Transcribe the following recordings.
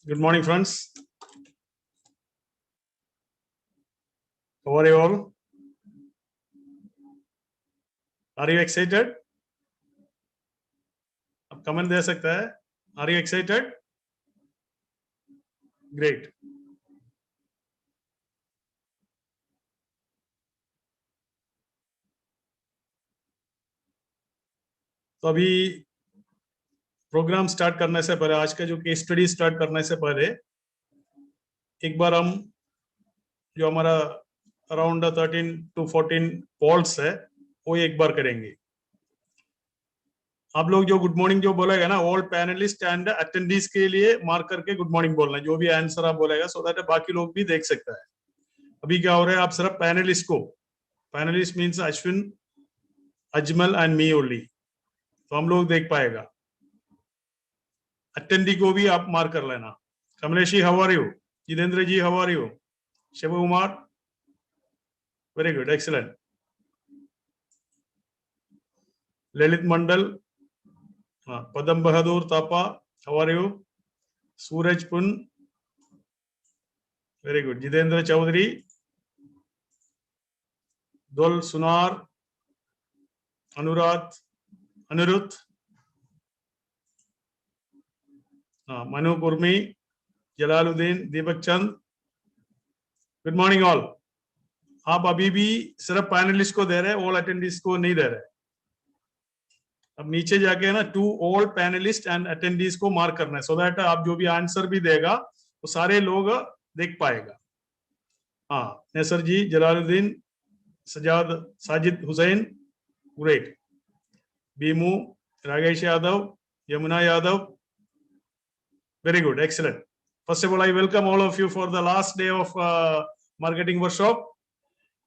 Good morning, friends. How are you all? Are you excited? आप comment दे सकते हैं. Are you excited? Great. तो अभी प्रोग्राम स्टार्ट करने से पहले, आज का जो केस स्टडी स्टार्ट करने से पहले एक बार हम जो हमारा अराउंड 13 to 14 पॉल्स है वो एक बार करेंगे. आप लोग जो गुड मॉर्निंग जो बोलेगा ना, ऑल पैनलिस्ट एंड अटेंडीज के लिए मार्क करके गुड मॉर्निंग बोलना है. जो भी आंसर आप बोलेगा सो दैट बाकी लोग भी देख सकता है. अभी क्या हो रहा है, आप सिर्फ पैनलिस्ट को, panelist means Ashwin, Ajmal and me only, तो हम लोग देख पाएगा. अटेंडी को भी आप मार्क कर लेना. Kamlesh ji how are you? Jitendra ji how are you? Shiv Kumar very good, excellent. Lalit Mandal, Padam Bahadur Thapa how are you? Suraj Pun very good. Jitendra Chaudhary, Dol Sunar, Aniruddh, Manu Kurmi, Jalaluddin, Deepak Chand. Good morning all. आप अभी भी सिर्फ पैनलिस्ट को दे रहे हैं, ऑल अटेंडीज को नहीं दे रहे. अब नीचे जाके ना to all panelists and attendees को मार्क करना है, सो दैट आप जो भी आंसर भी देगा वो सारे लोग देख पाएगा. हाँ, Nasar ji, Jalaluddin, Sajid Hussain, great. Bimu, Ragesh Yadav, Yamuna Yadav, very good, excellent. First of all, I welcome all of you for the last day of marketing workshop.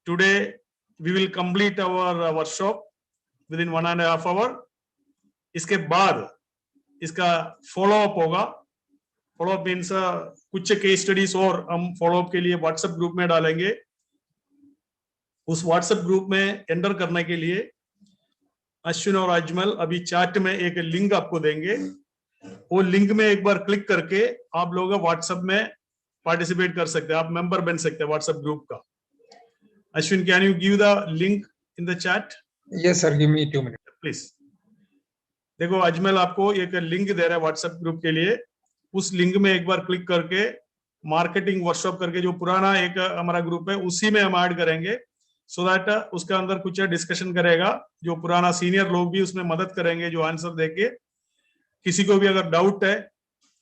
Today we will complete our workshop within 1.5 hours. इसके बाद इसका फॉलो अप होगा. फॉलो अप मीन्स कुछ case studies और हम follow up के लिए WhatsApp group में डालेंगे. उस व्हाट्सएप ग्रुप में एंटर करने के लिए अश्विन और अजमल अभी चैट में एक लिंक आपको देंगे. वो लिंक में एक बार क्लिक करके आप लोग व्हाट्सएप में पार्टिसिपेट कर सकते हैं, आप मेंबर बन सकते हैं व्हाट्सएप ग्रुप का. Ashwin, can you give the link in the chat? Yes sir, give me 2 minute please. देखो, अजमल आपको एक लिंक दे रहा है व्हाट्सएप ग्रुप के लिए. उस लिंक में एक बार क्लिक करके मार्केटिंग वर्कशॉप करके जो पुराना एक हमारा ग्रुप है उसी में हम ऐड करेंगे, सो दैट उसका अंदर कुछ डिस्कशन करेगा. जो पुराना सीनियर लोग भी उसमें मदद करेंगे जो आंसर देके. किसी को भी अगर डाउट है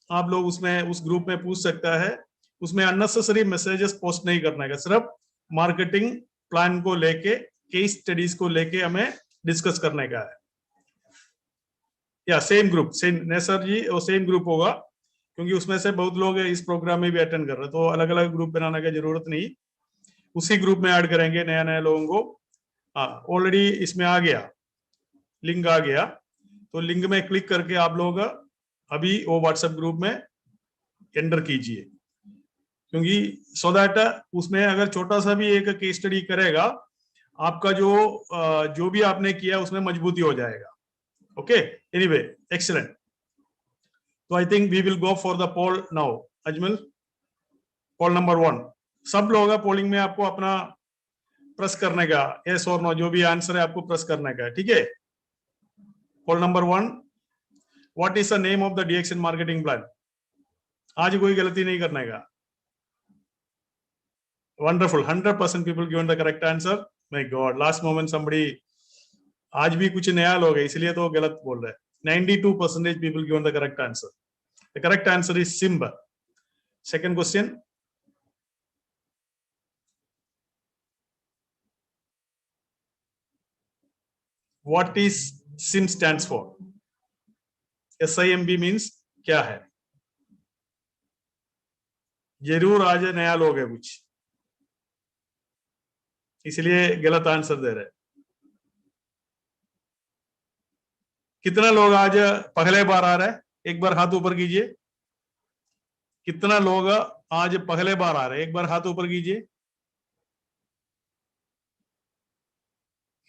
आप लोग उसमें उस ग्रुप में पूछ सकता है. उसमें अननेसेसरी मैसेजेस पोस्ट नहीं करने का, सिर्फ मार्केटिंग प्लान को लेके, केस स्टडीज को लेके हमें डिस्कस करने का है. या सेम ग्रुप, सेम नेसर जी, वो सेम ग्रुप होगा क्योंकि उसमें से बहुत लोग इस प्रोग्राम में भी अटेंड कर रहे हैं, तो अलग अलग ग्रुप बनाने की जरूरत नहीं. उसी ग्रुप में ऐड करेंगे नया नया लोगों को. हाँ, ऑलरेडी इसमें आ गया, लिंक आ गया, तो लिंक में क्लिक करके आप लोग अभी वो व्हाट्सएप ग्रुप में एंटर कीजिए. क्योंकि सो दैट उसमें अगर छोटा सा भी एक केस स्टडी करेगा, आपका जो भी आपने किया उसमें मजबूती हो जाएगा. Okay, anyway, excellent. तो I think we will go for the poll now. Ajmal, poll number 1. सब लोग पोलिंग में आपको अपना प्रेस करने का, यस और नो, जो भी आंसर है आपको प्रेस करने का है. ठीक है. Poll number 1, what is the name of the DXN marketing plan? आज कोई गलती नहीं करने का. Wonderful, 100% people given the correct answer. My god, last moment somebody, आज भी कुछ नया लोग है इसलिए तो गलत बोल रहे हैं. 92% people given the correct answer. The correct answer is SIMB. Second question, what is SIM stands for? SIMB means क्या है? जरूर आज नया लोग है कुछ, इसलिए गलत आंसर दे रहे. कितना लोग आज पहले बार आ रहे हैं? एक बार हाथ ऊपर कीजिए. कितना लोग आज पहले बार आ रहे हैं? एक बार हाथ ऊपर कीजिए.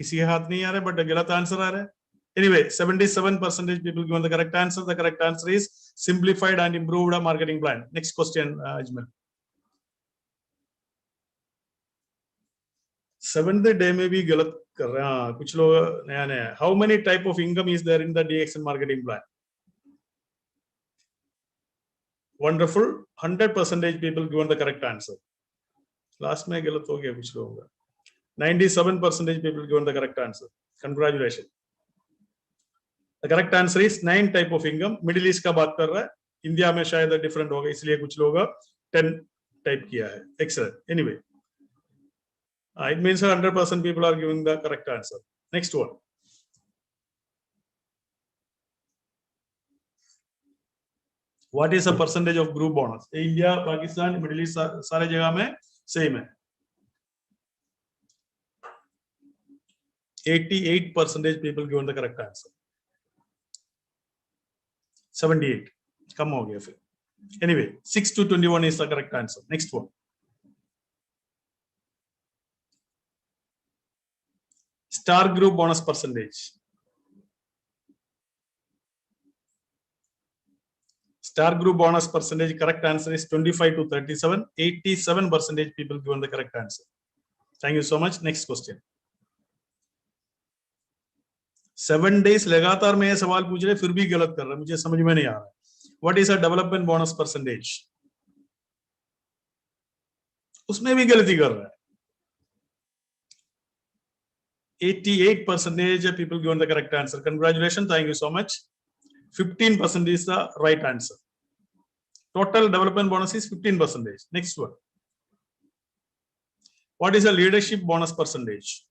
किसी के हाथ नहीं आ रहे बट गलत आंसर आ रहा है. Anyway, 77% people given the correct answer. The correct answer is simplified and improved marketing plan. Next question, Ajmal. 7th day में भी गलत कर रहे हैं कुछ लोग नया नया. How many type of income is there in the DXN marketing plan? Wonderful. 100% people given the correct answer. Last में गलत हो गया कुछ लोगों का. 97% people given the correct answer. Congratulations. The correct answer is 9 type of income. Middle East का बात कर रहा है. इंडिया में शायद डिफरेंट होगा इसलिए कुछ लोग 10 टाइप किया है. Excellent. Anyway, it means 100% people are giving the correct answer. Next one. What is the percentage of group bonus? India, Pakistan, Middle East सारे जगह में same है. 88% people given the correct answer. 78 कम हो गया फिर. Anyway, 6 to 21 is the correct answer. Next one. Star group bonus percentage. Star group bonus percentage correct answer is 25 to 37. 87% people given the correct answer. Thank you so much. Next question. 7 days लगातार मैं ये सवाल पूछ रहे फिर भी गलत कर रहा है. मुझे समझ में नहीं आ रहा. What is a development bonus percentage? उसमें भी गलती कर रहा है. 88% people given the correct answer. Congratulations. Thank you so much. 15% is the right answer. Total development bonus is 15%. Next one. What is the leadership bonus percentage?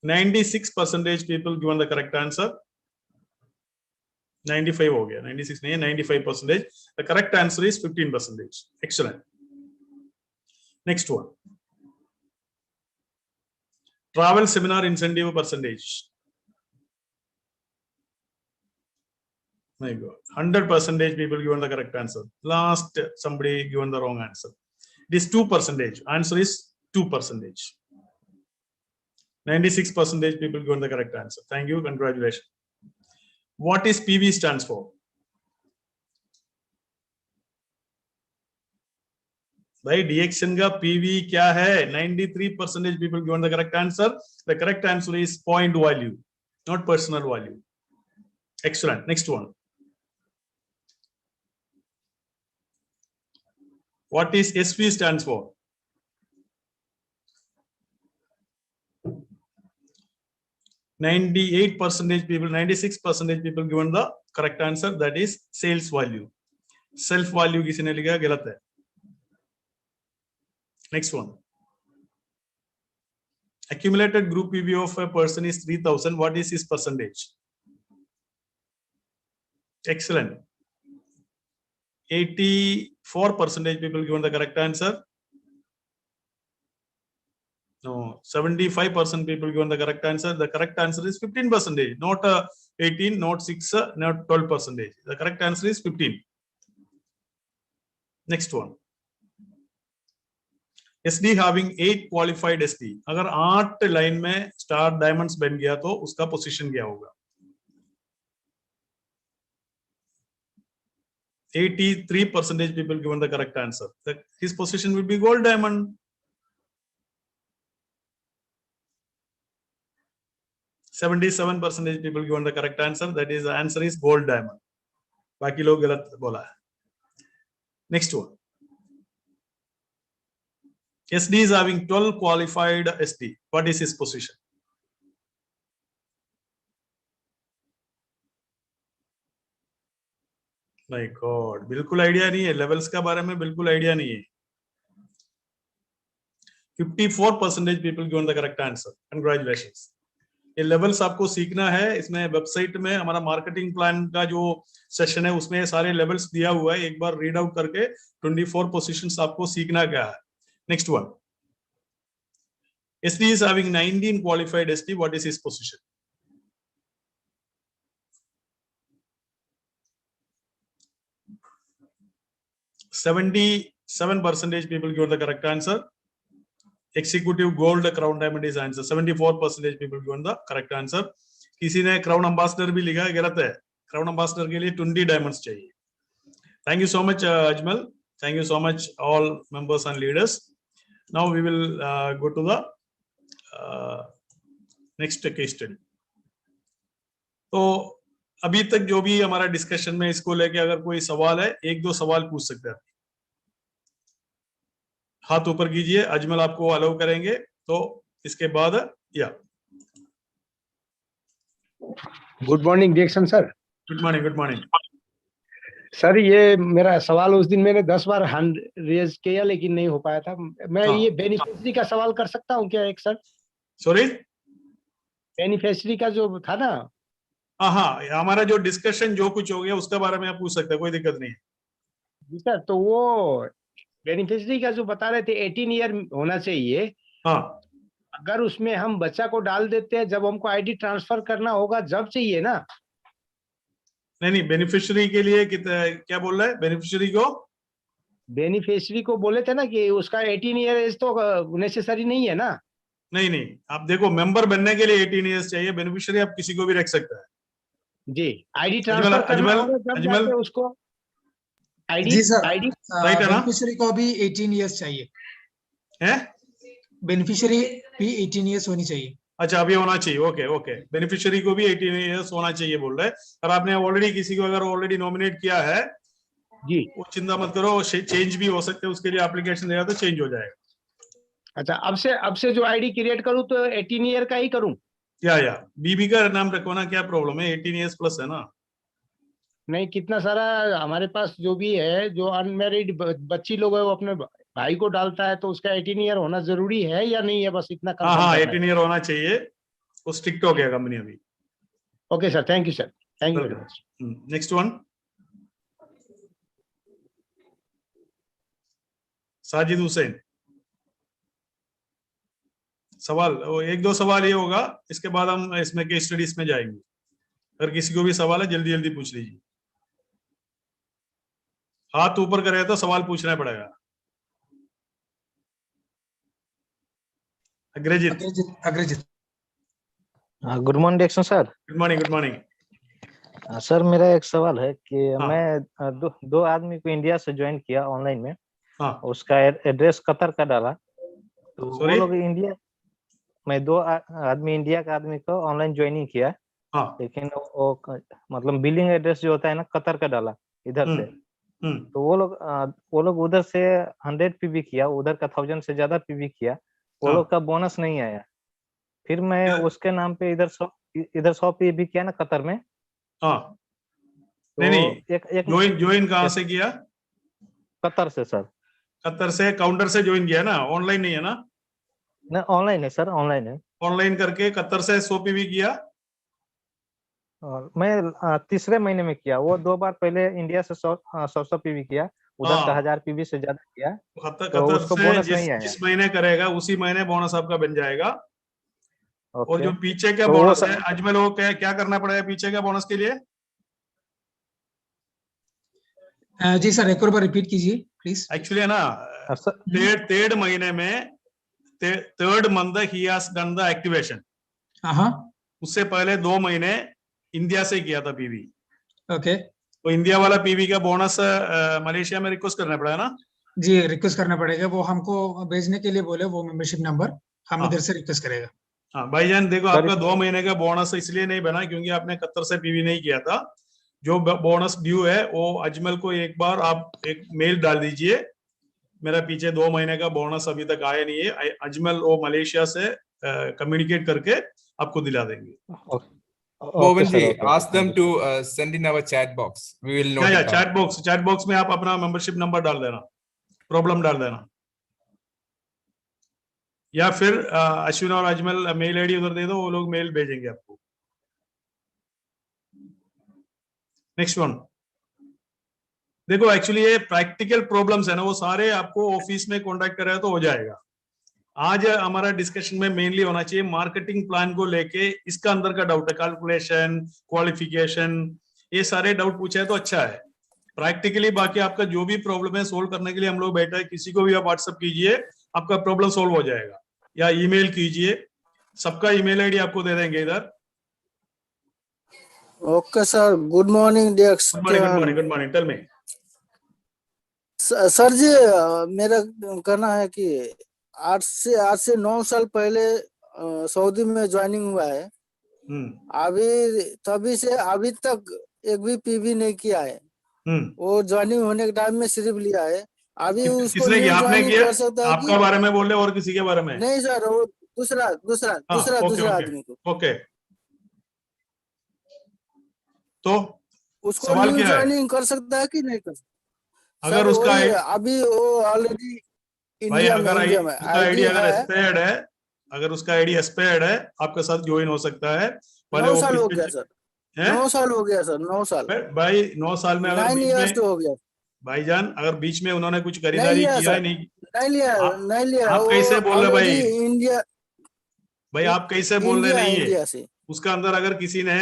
96% people given the correct answer. 95 हो गया. 96 नहीं है, 95%. The correct answer is 15%. Excellent. Next one. Travel seminar incentive percentage. My God, 100% people given the correct answer. Last, somebody given the wrong answer. It is 2%. Answer is 2%. 96% people given the correct answer. Thank you. Congratulations. What is PV stands for? भाई DXN का PV क्या है? 93% people given the correct answer. The correct answer is point value, not personal value. Excellent. Next one. What is SV stands for? 98% people, 96% people given the correct answer. That is sales value. Self value किसी ने लिखा गलत है. Next one. Accumulated group PV of a person is 3000. What is his percentage? Excellent. 84% people given the correct answer. No, 75% people given the correct answer. The correct answer is 15%, not 18, not 6, not 12%. The correct answer is 15. Next one. SD having 8 qualified SD. अगर 8 line में star diamonds बन गया तो उसका position क्या होगा? 83% people given the correct answer. His position will be gold diamond. 77% people given the correct answer. That is, the answer is gold diamond. बाकी लोग गलत बोला है. Next one. SD is having 12 qualified SD. What is his position? My God, बिल्कुल idea नहीं है. Levels का बारे में बिल्कुल आइडिया नहीं है. 54% people given the correct answer. Congratulations. ये लेवल्स आपको सीखना है. इसमें वेबसाइट में हमारा मार्केटिंग प्लान का जो सेशन है उसमें सारे लेवल्स दिया हुआ है. एक बार रीड आउट करके 24 पोजीशंस आपको सीखना क्या है. Next one. SD is having 19 qualified SD. What is his position? %77 people give the correct answer. executive gold crown diamond is answer. 74% people given the correct answer. किसी ने crown ambassador भी लिखा है, गलत है. Crown ambassador के लिए 20 diamonds चाहिए. Thank you so much, Ajmal. Thank you so much, all members and leaders. Now we will go to the next case study. तो अभी तक जो भी हमारा डिस्कशन में इसको लेके अगर कोई सवाल है, एक दो सवाल पूछ सकते हैं. हाथ ऊपर कीजिए, अजमल आपको अलाउ करेंगे. तो इसके बाद या good morning direction sir. Good morning. Good morning sir, ये मेरा सवाल उस दिन मैंने 10 बार हैंड रेज किया लेकिन नहीं हो पाया था. मैं ये बेनिफिशियरी का सवाल कर सकता हूँ क्या एक सर? सॉरी, बेनिफिशियरी का जो था ना. हाँ, हमारा जो डिस्कशन जो कुछ हो गया उसके बारे में आप पूछ सकते हैं, कोई दिक्कत नहीं है. जी सर, तो वो बेनिफिशियरी का जो बता रहे थे 18 ईयर होना चाहिए. हाँ, अगर उसमें हम बच्चा को डाल देते हैं, जब हमको आईडी ट्रांसफर करना होगा जब चाहिए ना. नहीं, बेनिफिशियरी के लिए क्या बोल रहा है? बेनिफिशियरी को बोले थे ना कि उसका 18 ईयर एज तो नेसेसरी नहीं है ना. नहीं, आप देखो, मेंबर बनने के लिए 18 ईयर्स चाहिए. बेनिफिशियरी आप किसी को भी रख सकता है जी. आईडी ट्रांसफर करना होगा जब जाके उसको आईडी. जी सर, आईडी राइट है ना? बेनिफिशियरी को भी 18 इयर्स चाहिए है. बेनिफिशियरी भी 18 इयर्स होनी चाहिए. अच्छा, अभी होना चाहिए. ओके. बेनिफिशियरी को भी 18 इयर्स होना चाहिए बोल रहे हैं. और आपने ऑलरेडी किसी को अगर ऑलरेडी नॉमिनेट किया है जी, वो चिंता मत करो, चेंज भी हो सकते हैं. उसके लिए एप्लीकेशन देगा तो चेंज हो जाएगा. अच्छा, अब से जो आईडी क्रिएट करूं तो 18 ईयर का ही करूं? या बीबी का नाम रखो ना, क्या प्रॉब्लम है? 18 इयर्स प्लस है ना. नहीं, कितना सारा हमारे पास जो भी है, जो अनमैरिड बच्ची लोग है, वो अपने भाई को डालता है, तो उसका 18 ईयर होना जरूरी है या नहीं है? बस इतना कंफर्म. हाँ, 18 ईयर होना चाहिए. वो स्ट्रिक्ट हो गया कंपनी अभी. Okay sir, thank you sir. Thank you very much. Next one, Sajid Hussain. सवाल एक दो सवाल ये होगा, इसके बाद हम इसमें केस स्टडीज में जाएंगे. अगर किसी को भी सवाल है जल्दी जल्दी पूछ लीजिए. हाथ ऊपर करे तो सवाल पूछना पड़ेगा. Agrajit. Good morning direction sir. Good morning. Good morning. Sir, मेरा एक सवाल है कि मैं दो आदमी को इंडिया से ज्वाइन किया ऑनलाइन में. हाँ. उसका एड्रेस कतर का डाला, तो वो लोग इंडिया. मैं दो आदमी इंडिया का आदमी को ऑनलाइन ज्वाइनिंग किया. हाँ. लेकिन वो मतलब बिलिंग एड्रेस जो होता है ना, कतर का डाला इधर से. तो वो लोग उधर से 100 पीवी किया, उधर का 1000 से ज्यादा पीवी किया. वो लोग का बोनस नहीं आया. फिर मैं उसके नाम पे इधर 100 पीवी किया ना कतर में. हाँ. तो नहीं, ज्वाइन कहाँ से किया? कतर से सर. कतर से काउंटर से ज्वाइन किया ना, ऑनलाइन नहीं है ना? नहीं, ऑनलाइन है सर, ऑनलाइन है. ऑनलाइन करके कतर से 100 पीवी किया. और मैं तीसरे महीने में किया. वो 2 बार पहले इंडिया से 100 पीवी किया, उधर का 1000 पीवी से ज्यादा किया. कतर उसको से बोनस नहीं आया. जिस महीने करेगा उसी महीने बोनस आपका बन जाएगा. और जो पीछे का तो बोनस है, अजमल, वो क्या करना पड़ेगा पीछे का बोनस के लिए? जी सर, एक और बार रिपीट कीजिए प्लीज. एक्चुअली है ना, थर्ड महीने में, third month he has done the activation. हाँ. उससे पहले 2 महीने इंडिया से किया था पीवी. ओके. तो इंडिया वाला पीवी का बोनस मलेशिया में रिक्वेस्ट करना पड़ा ना? जी, रिक्वेस्ट करना पड़ेगा. वो हमको भेजने के लिए बोले, वो मेंबरशिप नंबर हम इधर से रिक्वेस्ट करेगा. हाँ भाईजान, देखो, आपका 2 महीने का बोनस इसलिए नहीं बना क्योंकि आपने कतर से पीवी नहीं किया था. जो बोनस ड्यू है वो अजमल को एक बार आप एक मेल डाल दीजिए, मेरा पीछे 2 महीने का बोनस अभी तक आया नहीं है. अजमल वो मलेशिया से कम्युनिकेट करके आपको दिला देंगे. Govind ji, ask them to send in our chat box. We will note it down. Chat box में आप अपना मेंबरशिप नंबर डाल देना, प्रॉब्लम डाल देना, या फिर अश्विन और अजमल मेल आईडी उधर दे दो, वो लोग मेल भेजेंगे आपको. नेक्स्ट वन, देखो, एक्चुअली ये प्रैक्टिकल प्रॉब्लम्स है ना, वो सारे आपको ऑफिस में कॉन्टेक्ट करें तो हो जाएगा. आज हमारा डिस्कशन में मेनली होना चाहिए मार्केटिंग प्लान को लेके. इसका अंदर का डाउट है, कैलकुलेशन, क्वालिफिकेशन, ये सारे डाउट पूछे तो अच्छा है. प्रैक्टिकली बाकी आपका जो भी प्रॉब्लम है सोल्व करने के लिए हम लोग बैठे हैं. किसी को भी आप व्हाट्सएप कीजिए, आपका प्रॉब्लम सोल्व हो जाएगा. या ईमेल कीजिए, सबका ईमेल आईडी आपको दे देंगे इधर। Okay sir, good morning dear. Good morning, tell me. Sir जी, मेरा कहना है कि 8 से 9 साल पहले सऊदी में ज्वाइनिंग हुआ है। अभी तभी से अभी तक एक भी पीवी नहीं किया है। वो ज्वाइनिंग होने के टाइम में सिर्फ लिया है। अभी उसको किसने किया? आपने ज्वाइनिंग किया? कर सकता है आपका बारे में बोल रहे और किसी के बारे में? नहीं सर, वो दूसरा आदमी को। ओके, तो उसको सवाल क्या है? ज्वाइनिंग कर सकता है कि नहीं कर सकता? अगर सर, उसका अभी वो ऑलरेडी भाई इंडिया अगर में उसका आईडी अगर है। एक्सपायर्ड है, अगर उसका आईडी एक्सपायर्ड है, आपके साथ ज्वाइन हो सकता है। पहले 9 वो साल हो गया सर। 9 साल हो गया सर, 9 साल। भाई 9 साल में अगर 9 बीच इयर्स में हो गया भाईजान, अगर बीच में उन्होंने कुछ नहीं खरीदारी लिया किया है सर, नहीं, नहीं लिया। आप वो कैसे बोल रहे भाई? ऑलरेडी इंडिया, भाई आप कैसे बोल रहे नहीं है? इंडिया से उसका अंदर अगर किसी ने,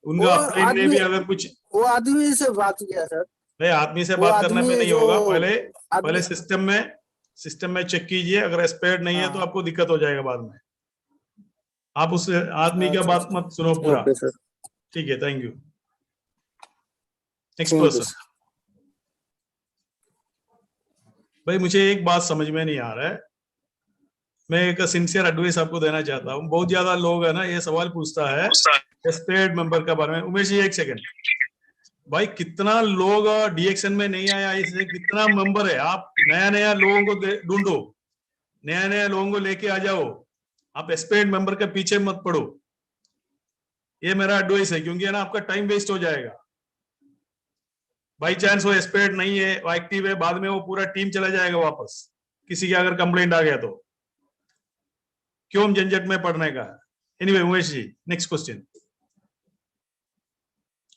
वो उनका अपलाइन ने भी अगर कुछ, वो आदमी से बात किया सर। भाई आदमी से वो बात करने पे आदमी नहीं जो होगा। पहले आदमी सिस्टम में चेक कीजिए। अगर एक्सपायर्ड नहीं है तो हाँ। आपको दिक्कत हो जाएगा बाद में। आप उस आदमी का अच्छा, बात मत सुनो पूरा। ओके सर, ठीक है, thank you. Next thank you person. Sir. भाई मुझे एक बात समझ में नहीं आ रहा है, मैं एक सिंसियर एडवाइस आपको देना चाहता हूँ। बहुत ज्यादा लोग है ना ये सवाल पूछता है एक्सपायर्ड मेंबर के बारे में। उमेश जी एक सेकंड, भाई कितना लोग डीएक्शन में नहीं आया, इससे कितना मेंबर है। आप नया लोगों को ढूंढो, नया लोगों को लेके आ जाओ। आप एक्सपायर्ड मेंबर के पीछे मत पड़ो, ये मेरा एडवाइस है। क्योंकि है ना आपका टाइम वेस्ट हो जाएगा। बाई चांस वो एक्सपायर्ड नहीं है, वो एक्टिव है, बाद में वो पूरा टीम चला जाएगा वापस, किसी के अगर कंप्लेंट आ गया तो। क्यों हम झंझट में पड़ने का? Anyway Umesh ji, next question.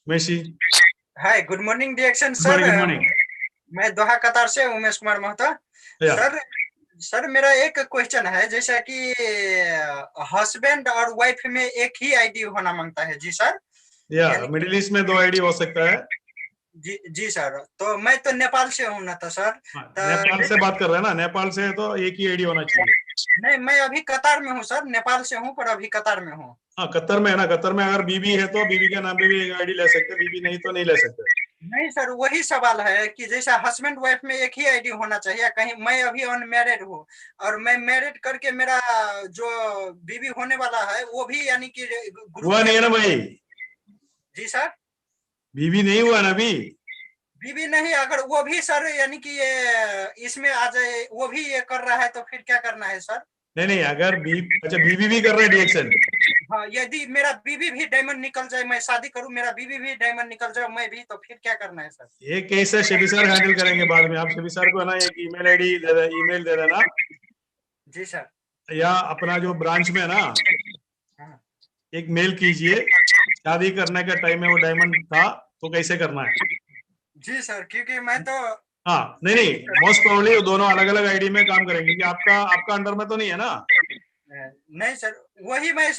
Umesh ji. Hi, good morning DXN sir. Good morning. मैं दोहा कतार से उमेश कुमार महतो। सर मेरा एक क्वेश्चन है, जैसा कि हस्बैंड और वाइफ में एक ही आईडी होना मांगता है। जी सर। या मिडिल ईस्ट में 2 आईडी हो सकता है। जी सर, तो मैं तो नेपाल से हूँ ना, तो सर नेपाल से बात कर रहे हैं ना? नेपाल से है तो एक ही आईडी होना चाहिए। नहीं, मैं अभी कतार में हूँ सर, नेपाल से हूँ पर अभी कतार में हूँ। हाँ, कतर में है ना। कतर में अगर बीबी है तो बीबी के नाम पे भी एक आईडी ले सकते, बीबी नहीं तो नहीं ले सकते। नहीं सर, वही सवाल है कि जैसा हस्बैंड वाइफ में एक ही आईडी होना चाहिए। कहीं मैं अभी अनमैरिड हूँ और मैं मैरिड करके मेरा जो बीबी होने वाला है वो भी यानी कि हुआ नहीं है ना भाई? जी सर, बीबी नहीं हुआ ना अभी? बीबी नहीं, अगर वो भी सर यानी कि ये इसमें आ जाए, वो भी ये कर रहा है तो फिर क्या करना है सर? नहीं, अगर अच्छा बीबी भी कर रहे हैं डीएक्शन। हाँ, यदि मेरा बीबी भी डायमंड निकल जाए, मैं शादी करूं, मेरा बीबी भी डायमंड निकल जाए, मैं भी, तो फिर क्या करना है सर? ये केस है शबी सर हैंडल करेंगे बाद में। आप शबी सर को है ना एक ईमेल आईडी ईमेल दे देना। जी सर। या अपना जो ब्रांच में है ना, एक मेल कीजिए, शादी करने का टाइम में वो डायमंड था तो कैसे करना है। जी सर, क्योंकि मैं तो हाँ नहीं, मोस्ट प्रोबेबली वो दोनों अलग अलग आईडी में काम करेंगे कि आपका अंडर में तो नहीं है ना? नहीं सर, वही मैं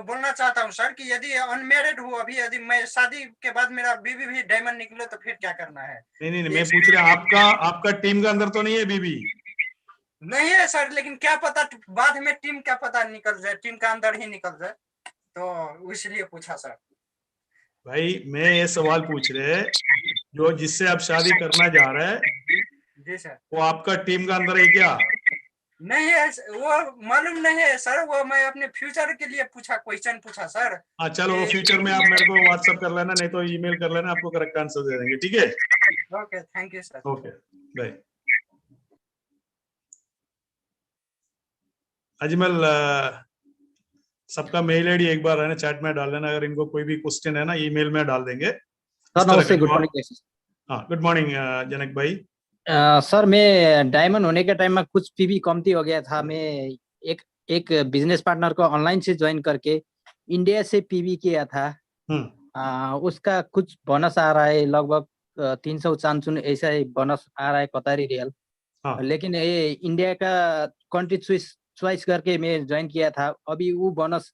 बोलना चाहता हूँ सर कि यदि अनमैरिड हूँ अभी, यदि मैं शादी के बाद मेरा बीबी भी डायमंड निकले तो फिर क्या करना है? नहीं, मैं पूछ रहा आपका टीम का अंदर तो नहीं है बीबी? नहीं है सर, लेकिन क्या पता बाद में टीम क्या पता निकल जाए, टीम का अंदर ही निकल जाए, तो इसलिए पूछा सर। भाई मैं ये सवाल पूछ रहे हैं, जो जिससे आप शादी करना जा रहे हैं जी सर, वो आपका टीम का अंदर है क्या? नहीं है, वो मालूम नहीं है सर, वो मैं अपने फ्यूचर के लिए क्वेश्चन पूछा सर। हाँ चलो, वो फ्यूचर में आप मेरे को व्हाट्सएप कर लेना, नहीं तो ईमेल कर लेना, आपको करेक्ट आंसर दे देंगे। ठीक है, okay, thank you sir. Okay bye. Ajmal, सबका मेल आईडी एक बार है ना चैट में डाल देना। अगर इनको कोई भी क्वेश्चन है ना ईमेल में डाल देंगे। नमस्ते, गुड मॉर्निंग। हाँ गुड मॉर्निंग जनक भाई। सर मैं डायमंड होने के टाइम में कुछ पीवी कमती हो गया था। मैं एक बिजनेस पार्टनर को ऑनलाइन से ज्वाइन करके इंडिया से पीवी किया था। उसका कुछ बोनस आ रहा है, लगभग 300 ऐसा ही बोनस आ रहा है, कतारी रियल। लेकिन ये इंडिया का कंट्री चॉइस करके मैं ज्वाइन किया था। अभी वो बोनस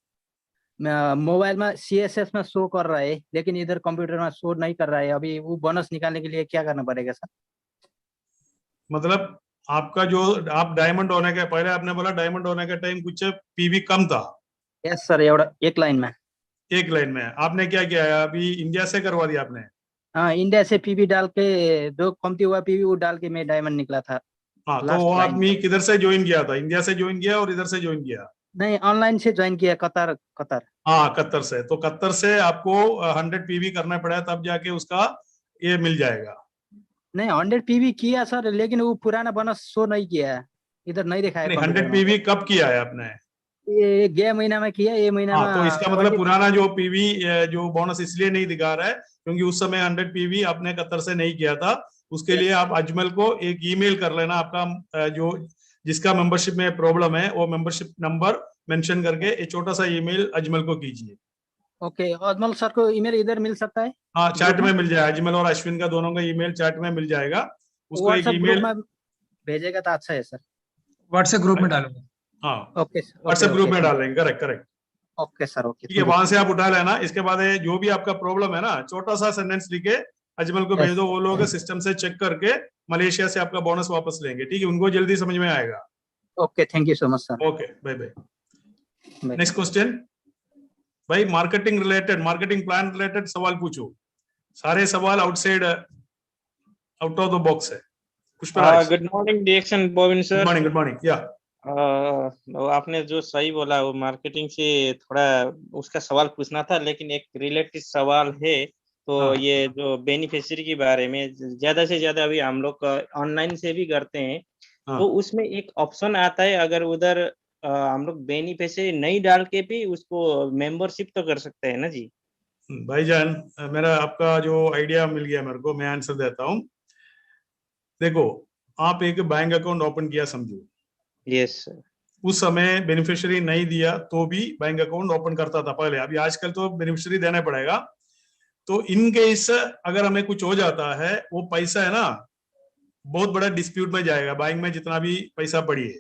मोबाइल में सीएसएस में शो कर रहा है, लेकिन इधर कंप्यूटर में शो नहीं कर रहा है। अभी वो बोनस निकालने के लिए क्या करना पड़ेगा सर? मतलब आपका जो आप डायमंड होने के पहले आपने बोला डायमंड होने के टाइम कुछ पीवी कम था। यस सर, एवढा एक लाइन में। एक लाइन में आपने क्या किया है अभी इंडिया से करवा दिया आपने? हाँ, इंडिया से पीवी डाल के जो कमती हुआ पीवी वो डाल के मैं डायमंड निकला था। हाँ, तो लास्ट वो लाइन आदमी पर। किधर से ज्वाइन किया था? इंडिया से ज्वाइन किया और इधर से ज्वाइन किया? नहीं, ऑनलाइन से ज्वाइन किया, कतर कतर। हाँ, कतर से। तो कतर से आपको 100 पीवी करना पड़ा तब जाके उसका ये मिल जाएगा। नहीं, 100 पीवी किया सर, लेकिन वो पुराना बोनस शो नहीं किया है, इधर नहीं दिखाया नहीं, कंप्यूटर 100 में। पीवी कब किया है आपने? ये गया महीना में किया, ये महीना हाँ, में तो इसका मतलब 20। पुराना जो पीवी जो बोनस इसलिए नहीं दिखा रहा है क्योंकि उस समय 100 पीवी आपने कतर से नहीं किया था। उसके लिए आप अजमल को एक ईमेल कर लेना, आपका जो जिसका मेंबरशिप में प्रॉब्लम है वो मेंबरशिप नंबर मेंशन करके एक छोटा सा ईमेल अजमल को कीजिए। ओके, अजमल सर को ईमेल इधर मिल सकता है? हाँ, चैट में मिल जाएगा। अजमल और अश्विन का दोनों का ईमेल चैट में मिल जाएगा। उसको एक व्हाट्सएप ग्रुप ईमेल में भेजेगा तो अच्छा है सर। व्हाट्सएप ग्रुप में डालूंगा। हाँ, ओके व्हाट्सएप ग्रुप में डालेंगे। Correct correct. Okay sir, okay. ठीक है, वहां से आप उठा लेना। इसके बाद जो भी आपका प्रॉब्लम है ना, छोटा सा सेंटेंस लिखे अजमल को भेज दो। वो लोग सिस्टम से चेक करके मलेशिया से आपका बोनस वापस लेंगे। ठीक है, उनको जल्दी समझ में आएगा। Okay, thank you so much sir. Okay, bye bye. Next question भाई, marketing related, marketing plan related सवाल पूछो। सारे सवाल outside, out of the box है। पुष्पराज, गुड मॉर्निंग डिएक्शन बोविन good sir. Morning, good morning. या आपने जो सही बोला वो मार्केटिंग से थोड़ा उसका सवाल पूछना था, लेकिन एक रिलेटेड सवाल है। तो हाँ। ये जो बेनिफिशियरी के बारे में ज्यादा से ज्यादा अभी हम लोग ऑनलाइन से भी करते हैं। हाँ। तो उसमें एक ऑप्शन आता है, अगर उधर हम लोग बेनिफिशियरी नहीं डाल के भी उसको मेंबरशिप तो कर सकते हैं ना जी? भाईजान, मेरा आपका जो आइडिया मिल गया मेरे को, मैं आंसर देता हूँ। देखो, आप एक बैंक अकाउंट ओपन किया समझो। Yes sir. उस समय बेनिफिशियरी नहीं दिया तो भी बैंक अकाउंट ओपन करता था पहले। अभी आजकल तो बेनिफिशियरी देना पड़ेगा। तो इन केस अगर हमें कुछ हो जाता है, वो पैसा है ना बहुत बड़ा डिस्प्यूट में जाएगा, बैंक में जितना भी पैसा पड़ी है।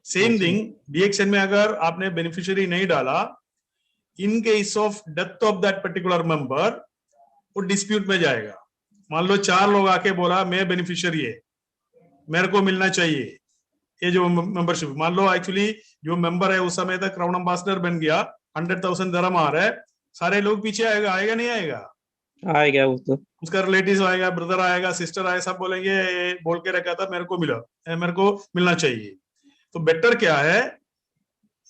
सेम थिंग डीएक्शन में अगर आपने बेनिफिशियरी नहीं डाला, in case of death of that particular member, वो डिस्प्यूट में जाएगा। मान लो 4 लोग आके बोला मैं बेनिफिशियरी है, मेरे को मिलना चाहिए ये जो मेंबरशिप। मान लो एक्चुअली जो मेंबर है उस समय तक क्राउन एम्बेसडर बन गया, 100,000 दरम आ रहा है, सारे लोग पीछे आएगा? आएगा नहीं आएगा? आएगा। वो तो उसका रिलेटिव आएगा, ब्रदर आएगा, सिस्टर आएगा, सब बोलेंगे बोल के रखा था मेरे को मिला, मेरे को मिलना चाहिए। तो बेटर क्या है,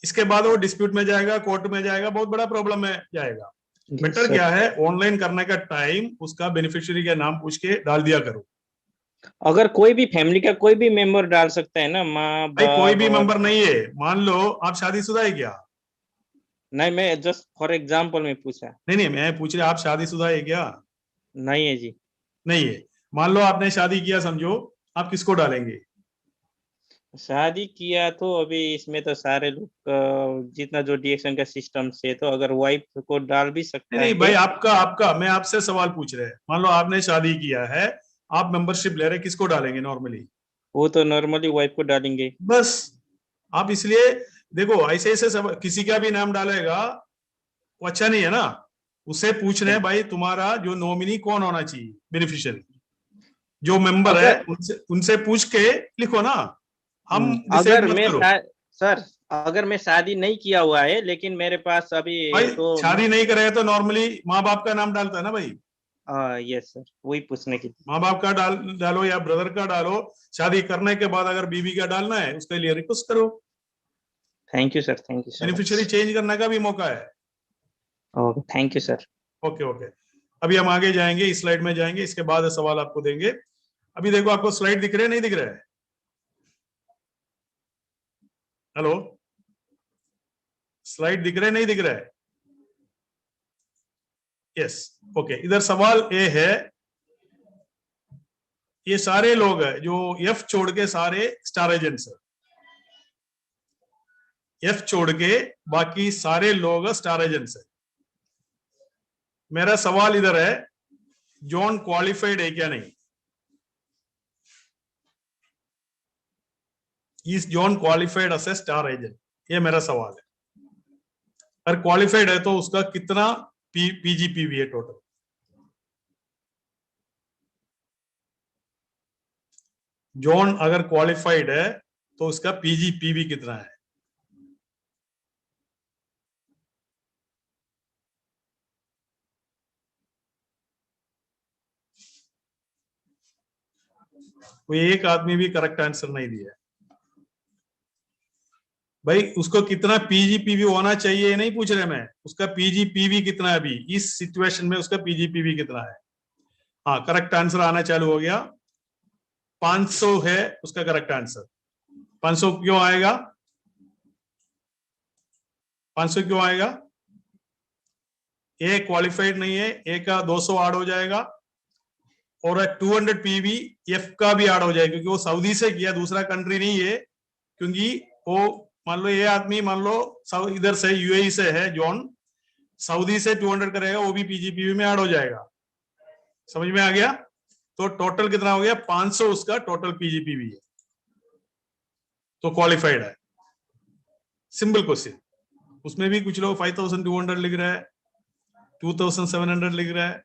इसके बाद वो डिस्प्यूट में जाएगा, कोर्ट में जाएगा, बहुत बड़ा प्रॉब्लम में जाएगा। बेटर क्या है, ऑनलाइन करने का टाइम उसका बेनिफिशियरी का नाम पूछ के डाल दिया करो। अगर कोई भी फैमिली का कोई भी मेंबर डाल सकता है ना, माँ भाई कोई भी बाप? मेंबर नहीं है। मान लो आप शादीशुदा है क्या? नहीं, मैं जस्ट फॉर एग्जांपल में पूछा। नहीं, मैं पूछ रहा, आप शादीशुदा है क्या? नहीं है जी। नहीं है। मान लो आपने शादी किया समझो, आप किसको डालेंगे? शादी किया तो अभी इसमें तो सारे लोग जितना जो डीएक्शन का सिस्टम से, तो अगर वाइफ को डाल भी सकता नहीं है। भाई, आपका मैं आपसे सवाल पूछ रहे हैं। मान लो आपने शादी किया है, आप मेंबरशिप ले रहे, किसको डालेंगे नॉर्मली? वो तो नॉर्मली वाइफ को डालेंगे। बस आप इसलिए देखो, ऐसे ऐसे सब किसी का भी नाम डालेगा वो अच्छा नहीं है ना। उसे पूछ रहे हैं भाई तुम्हारा जो नॉमिनी कौन होना चाहिए, बेनिफिशियरी जो मेंबर है, उनसे पूछ के लिखो ना। हम अगर मत मैं करो। सर, अगर मैं शादी नहीं किया हुआ है लेकिन मेरे पास अभी भाई तो शादी नहीं करे तो नॉर्मली माँ बाप का नाम डालता है ना भाई। यस सर, वही पूछने की। माँ बाप का डालो या ब्रदर का डालो। शादी करने के बाद अगर बीवी का डालना है उसके लिए रिक्वेस्ट करो। Thank you sir, thank you sir. Beneficiary change करने का भी मौका है। Okay, thank you sir. Okay okay, अभी हम आगे जाएंगे, इस स्लाइड में जाएंगे, इसके बाद सवाल आपको देंगे। अभी देखो, आपको स्लाइड दिख रहे हैं नहीं दिख रहे हैं? हेलो, स्लाइड दिख रहे नहीं दिख रहे? Yes, okay. इधर सवाल ए है, ये सारे लोग हैं जो एफ छोड़ के सारे स्टार एजेंट्स है। एफ छोड़ के बाकी सारे लोग स्टार एजेंट्स है। मेरा सवाल इधर है, जॉन क्वालिफाइड है क्या नहीं? Is John qualified as a star agent? ये मेरा सवाल है। अगर क्वालिफाइड है तो उसका कितना पीजीपीवी है टोटल? जॉन अगर क्वालिफाइड है तो उसका पीजी पीवी कितना है? कोई एक आदमी भी करेक्ट आंसर नहीं दिया। भाई उसको कितना पीजीपीवी होना चाहिए नहीं पूछ रहे मैं, उसका पीजीपीवी कितना है अभी इस सिचुएशन में, उसका पीजीपीवी कितना है? हाँ, करेक्ट आंसर आना चालू हो गया। 500 है उसका करेक्ट आंसर। 500 क्यों आएगा? 500 क्यों आएगा? ए क्वालिफाइड नहीं है, ए का 200 ऐड हो जाएगा और 200 पीवी एफ का भी ऐड हो जाएगा, क्योंकि वो सऊदी से किया, दूसरा कंट्री नहीं है। क्योंकि वो मान लो ये आदमी मान लो इधर से यूएई से है जॉन, सऊदी से 200 करेगा, वो भी पीजीपीवी में ऐड हो जाएगा। समझ में आ गया? तो टोटल कितना हो गया? 500 उसका टोटल पीजीपीवी है, तो क्वालिफाइड है। Simple question. उसमें भी कुछ लोग 5200 लिख रहा है, 2700 लिख रहा है।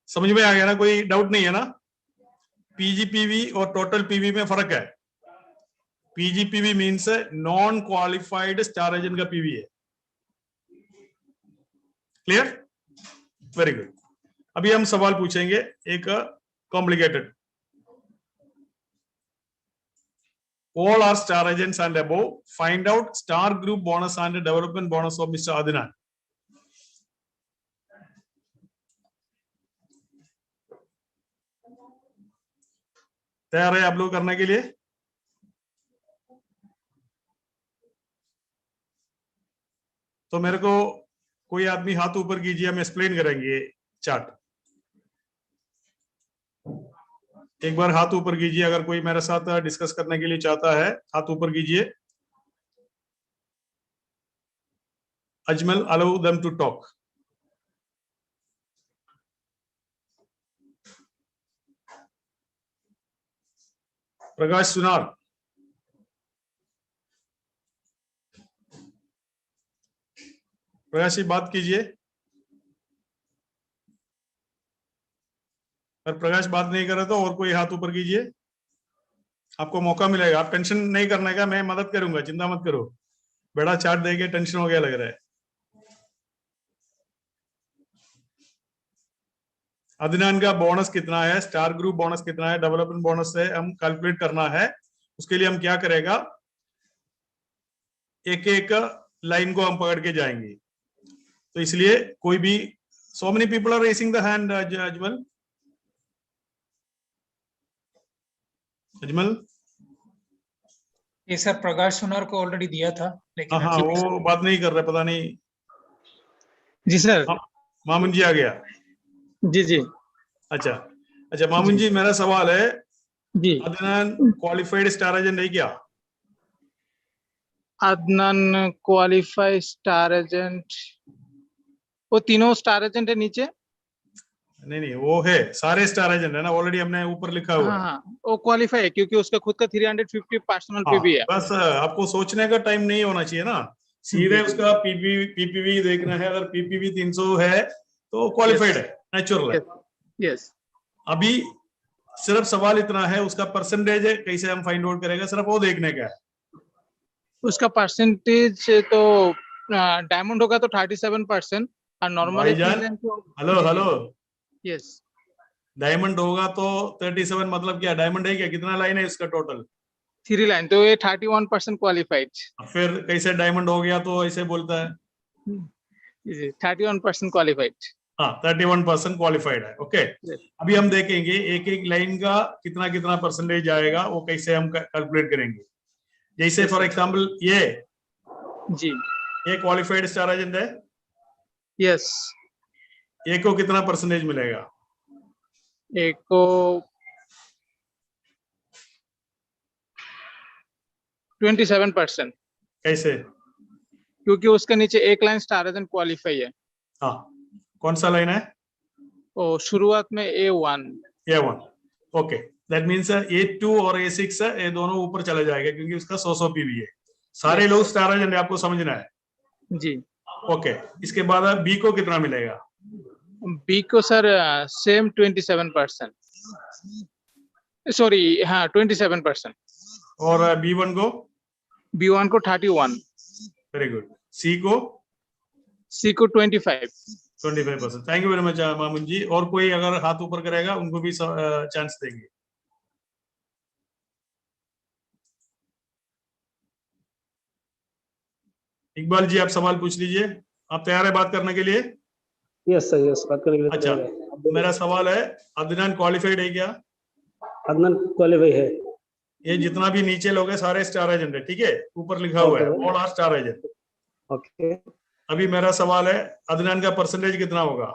समझ में आ गया ना? कोई डाउट नहीं है ना? पीजीपीवी और टोटल पीवी में फर्क है। PGPV means non qualified star agent का पीवी है। क्लियर? Very good. अभी हम सवाल पूछेंगे एक complicated. All are star agents and above. Find out star group bonus and development bonus of Mr. Adnan. तैयार है आप लोग करने के लिए? तो मेरे को कोई आदमी हाथ ऊपर कीजिए, हम एक्सप्लेन करेंगे चार्ट। एक बार हाथ ऊपर कीजिए अगर कोई मेरे साथ डिस्कस करने के लिए चाहता है, हाथ ऊपर कीजिए। Ajmal, allow them to talk. Prakash Sunar, Prakash जी बात कीजिए। अगर प्रकाश बात नहीं कर रहे तो और कोई हाथ ऊपर कीजिए, आपको मौका मिलेगा। आप टेंशन नहीं करने का, मैं मदद करूंगा, चिंता मत करो। बड़ा चार्ट देके टेंशन हो गया लग रहा है। अदनान का बोनस कितना है, स्टार ग्रुप बोनस कितना है, डेवलपमेंट बोनस है हम कैलकुलेट करना है। उसके लिए हम क्या करेगा, एक एक लाइन को हम पकड़ के जाएंगे। तो इसलिए कोई भी, so many people are raising the hand. Ajmal, Ajmal. ये सर प्रकाश सुनार को ऑलरेडी दिया था, लेकिन हाँ, वो बात नहीं कर रहे, पता नहीं। जी सर। मामून जी आ गया। जी जी। अच्छा मामून जी, मेरा सवाल है जी, अदनान क्वालिफाइड स्टार एजेंट है क्या? अदनान क्वालिफाइड स्टार एजेंट, वो तीनों स्टार एजेंट है नीचे? नहीं, वो है, सारे स्टार एजेंट है ना, ऑलरेडी हमने ऊपर लिखा हुआ है। हाँ, वो क्वालिफाई है क्योंकि उसका खुद का 350 पर्सनल पीवी है। बस आपको सोचने का टाइम नहीं होना चाहिए ना, सीधे उसका पीपीवी देखना है। अगर पीपीवी 300 है तो क्वालिफाइड है, नेचुरल है। यस। अभी सिर्फ सवाल इतना है, उसका परसेंटेज कैसे हम फाइंड आउट करेंगे, सिर्फ वो देखने का है। उसका परसेंटेज तो डायमंड होगा तो 37% और नॉर्मल। हेलो, यस, डायमंड होगा तो 37, मतलब क्या डायमंड है क्या? कितना लाइन है इसका टोटल? 3 लाइन, तो ये 31% क्वालिफाइड। फिर कैसे डायमंड हो गया? तो ऐसे बोलता है 31% क्वालिफाइड। हाँ, 31% क्वालिफाइड है। ओके, अभी हम देखेंगे एक एक लाइन का कितना कितना परसेंटेज आएगा, वो कैसे हम कैलकुलेट करेंगे। जैसे फॉर एग्जांपल ये जी, ये क्वालिफाइड स्टार एजेंट है। यस। एक को कितना परसेंटेज मिलेगा? एक को 27%। कैसे? क्योंकि उसके नीचे एक लाइन स्टार एजेंट क्वालिफाई है। हाँ, कौन सा लाइन है? ओ, शुरुआत में A1। Okay, that means A2 और A6 ये दोनों ऊपर चले जाएगा क्योंकि उसका 100 पीवी है। सारे लोग स्टार एजेंट है, आपको समझना है। जी। ओके, इसके बाद बी को कितना मिलेगा? बी को सर सेम 27%। सॉरी हाँ 27%। और B1 को? B1 को 31। Very good. C को? C को 25। 25%। Thank you very much Mamun ji. और कोई अगर हाथ ऊपर करेगा उनको भी चांस देंगे। इकबाल जी आप सवाल पूछ लीजिए। आप तैयार है बात करने के लिए? यस सर, यस, बात करने के लिए अच्छा, तैयार है। मेरा सवाल है, अदनान क्वालिफाइड है क्या? अदनान क्वालिफाई है। ये जितना भी नीचे लोग हैं सारे स्टार एजेंट है, ठीक है? ऊपर लिखा हुआ है all are star agent. Okay. अभी मेरा सवाल है, अदनान का परसेंटेज कितना होगा?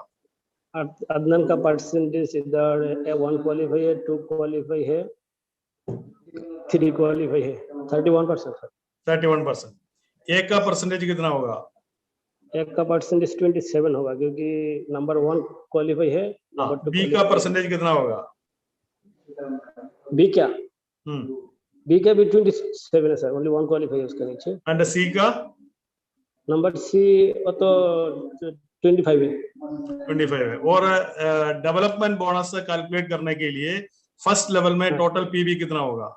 अदनान का परसेंटेज इधर 1 क्वालिफाई है, 2 क्वालिफाई है, 3 क्वालिफाई है, 31% सर। 31%। एक का परसेंटेज कितना होगा? एक का परसेंटेज 27 होगा, क्योंकि नंबर 1 क्वालिफाई है। नंबर 2 बी का परसेंटेज कितना होगा? बी क्या? बी का भी 27 है सर, ओनली 1 क्वालिफाई है उसके नीचे। एंड सी का? नंबर सी तो 25 है। 25 है। और डेवलपमेंट बोनस कैलकुलेट करने के लिए फर्स्ट लेवल में टोटल पीवी कितना होगा?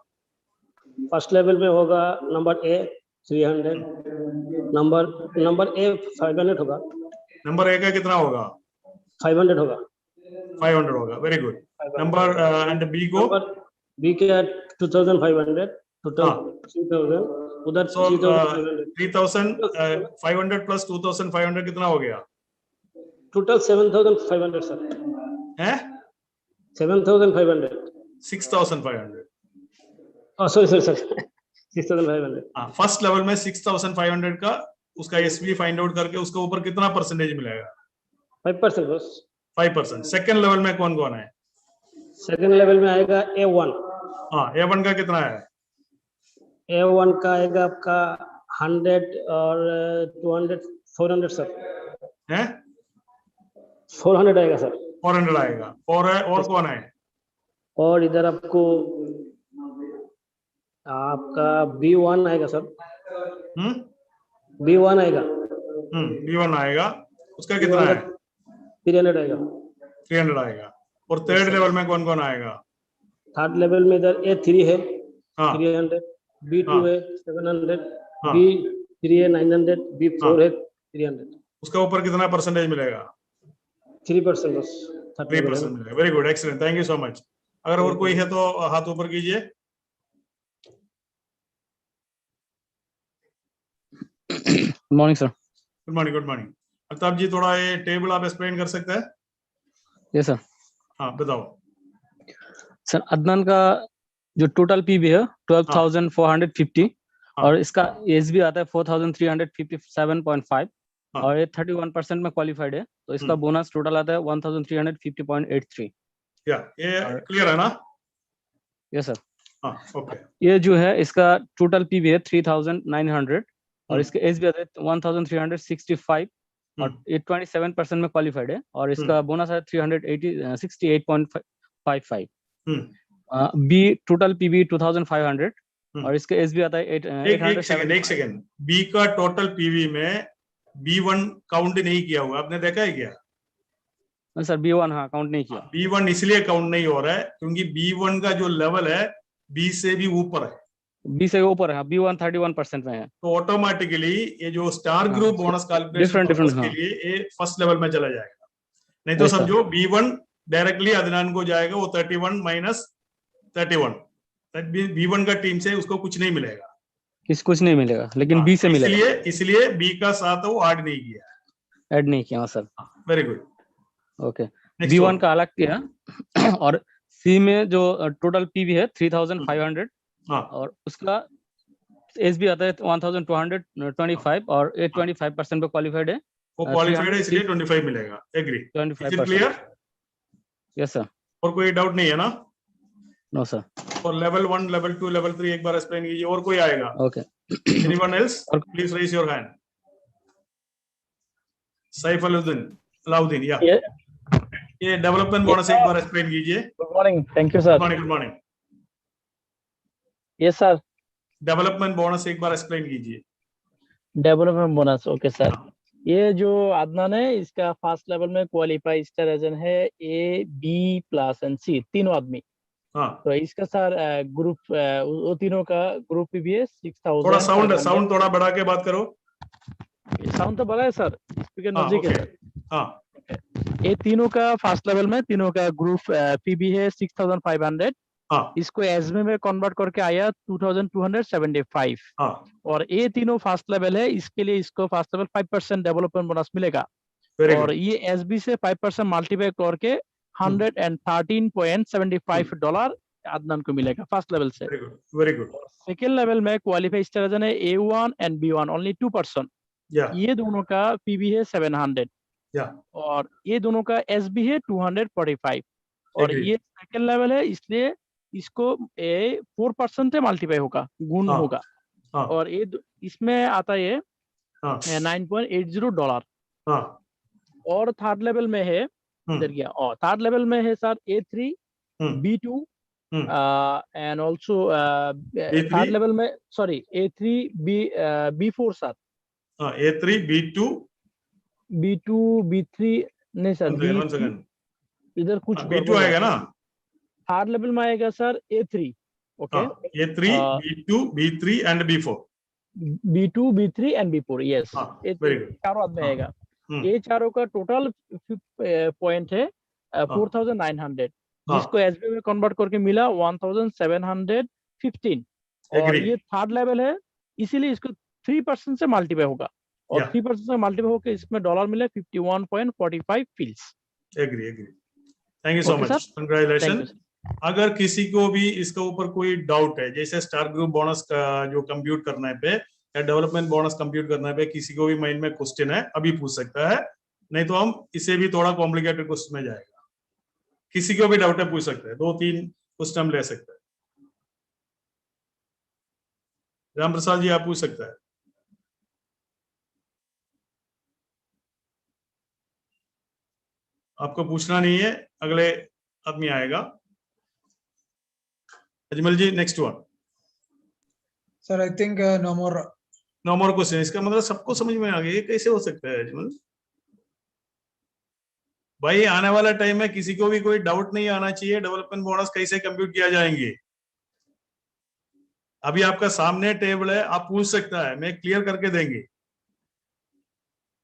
फर्स्ट लेवल में होगा नंबर ए 300, नंबर ए 500 होगा। नंबर ए का कितना होगा? 500 होगा। 500 होगा, very good. Number and B को? बी के 2500, टोटल 3000, उधर 3500 प्लस 2500 कितना हो गया? Total 7500 sir. है 7500। 6500। सॉरी 6500। हाँ, फर्स्ट लेवल में 6500 का उसका एसवी फाइंड आउट करके उसके ऊपर कितना परसेंटेज मिलेगा? 5% बस। 5%। सेकंड लेवल में कौन कौन है? सेकंड लेवल में आएगा A1। हाँ, A1 का कितना है? A1 का आएगा आपका 100 और 200, 400 सर। है 400 आएगा सर। 400 आएगा। और कौन है? और इधर आपको आपका B1 आएगा सर। B1 आएगा। B1 आएगा, उसका कितना है? 300 आएगा। 300 आएगा। और थर्ड लेवल में कौन कौन आएगा? थर्ड लेवल में इधर A3 है 300, B2 है 700, B3 है 900, B4 है 300। उसका ऊपर कितना परसेंटेज मिलेगा? 3% बस। 3% मिलेगा। Very good, excellent, thank you so much. अगर और कोई है तो हाथ ऊपर कीजिए। Good morning sir. Good morning, good morning. Altaf ji थोड़ा ये टेबल आप एक्सप्लेन कर सकते हैं? Yes sir. हाँ बताओ सर। अदनान का जो टोटल पीवी है 12,450 और इसका एज भी आता है 4,357.5 और ये 31% में क्वालिफाइड है, तो इसका बोनस टोटल आता है 1,350.83। ये क्लियर है ना? Yes sir. हाँ ओके। ये जो है इसका टोटल पीवी है 3,900 और इसके एज भी आता है 1,365 और ये 27% में क्वालिफाइड है और इसका बोनस है 368.55। बी टोटल पीवी 2,500 और इसके एज भी आता है 800। एक सेकंड, बी का टोटल पीवी में B1 काउंट नहीं किया हुआ, आपने देखा है क्या? सर B1 हाँ काउंट नहीं किया। B1 इसलिए काउंट नहीं हो रहा है क्योंकि B1 का जो लेवल है B से भी ऊपर है। B से ऊपर है, B1 31% में है, तो ऑटोमेटिकली ये जो स्टार ग्रुप बोनस कैलकुलेशन के लिए ये फर्स्ट लेवल में चला जाएगा। नहीं तो समझो B1 डायरेक्टली अदनान को जाएगा, वो 31 माइनस 31, B1 का टीम से उसको कुछ नहीं मिलेगा। कुछ नहीं मिलेगा, लेकिन B से मिलेगा। इसलिए B का साथ वो ऐड नहीं किया sir. Very good, okay. B1 का अलग किया और C में जो टोटल पीवी है 3,500 और उसका एज भी आता है 1,225 और 25% पे क्वालिफाइड है। वो क्वालिफाइड है इसलिए 25 मिलेगा। एग्री? 25%। क्लियर? Yes sir. और कोई डाउट नहीं है ना? No sir. और लेवल 1, लेवल 2, लेवल 3 एक बार एक्सप्लेन कीजिए। और कोई आएगा? Okay. Anyone else? Please raise your hand. Saif Alauddin या ये डेवलपमेंट बोनस एक बार एक्सप्लेन कीजिए। Good morning, thank you sir. Good morning. Yes sir. Development bonus एक बार एक्सप्लेन कीजिए। Development bonus, okay sir. ये जो अदनान है इसका फर्स्ट लेवल में क्वालिफाई स्टार एजेंट है A, B+ एंड C, तीनों आदमी। हाँ तो इसका सर ग्रुप वो तीनों का ग्रुप पीवी है 6000। थोड़ा साउंड थोड़ा बढ़ा के बात करो। साउंड तो बड़ा है सर, स्पीकर हाँ नजदीक है ओके सर। हाँ ये तीनों का फर्स्ट लेवल में तीनों का ग्रुप पीबी है 6500। हाँ इसको एसबी में कन्वर्ट करके आया 2275। हाँ और ये तीनों फर्स्ट लेवल है, इसके लिए इसको फर्स्ट लेवल 5% डेवलपमेंट बोनस मिलेगा। वेरी और गुड ये एसबी से 5% मल्टीप्लाई करके $113.75 अदनान को मिलेगा फर्स्ट लेवल से। Very good very good second level में क्वालिफाई स्टेटस है A1 एंड B1 ओनली 2%। या ये दोनों का पीबी है 700 या और ये दोनों का एसबी है 245। और Agreed. ये सेकंड लेवल है, इसलिए इसको 4% से मल्टीप्लाई होगा, गुण हाँ, होगा। हाँ और ये इसमें आता है हाँ $9.80। हाँ और थर्ड लेवल में है, इधर गया, और थर्ड लेवल में है sir A3 B2 and also third level में सॉरी A3 B4 सर। हाँ A3 B2 B3 नहीं सर, वन सेकंड इधर कुछ B2 आएगा ना। थर्ड लेवल में आएगा sir A3। Okay A3 B2 B3 and B4 B2 B3 and B4 yes, very good चारों आदमी आएगा। ये चारों का टोटल पॉइंट है 4900, जिसको एसबी में कन्वर्ट करके मिला 1715। और ये थर्ड लेवल है, इसीलिए इसको 3% से मल्टीप्लाई होगा और 3% से मल्टीप्लाई होकर इसमें डॉलर मिले 51.45 फील्स। Agree agree thank you so much, congratulation. अगर किसी को भी इसके ऊपर कोई डाउट है, जैसे स्टार ग्रुप बोनस का जो कंप्यूट करने पे या डेवलपमेंट बोनस कंप्यूट करने पे किसी को भी माइंड में क्वेश्चन है, अभी पूछ सकता है, नहीं तो हम इसे भी थोड़ा कॉम्प्लिकेटेड क्वेश्चन में जाएगा। किसी को भी डाउट है पूछ सकते हैं, 2-3 क्वेश्चन हम ले सकते हैं। राम प्रसाद जी आप पूछ सकते हैं। आपको पूछना नहीं है, अगले आदमी आएगा। Ajmal ji next one. Sir I think no more question. इसका मतलब सबको समझ में आ गया, ये कैसे हो सकता है अजमल भाई? आने वाला टाइम में किसी को भी कोई डाउट नहीं आना चाहिए डेवलपमेंट बोनस कैसे कंप्यूट किया जाएंगे। अभी आपका सामने टेबल है, आप पूछ सकता है, मैं क्लियर करके देंगे।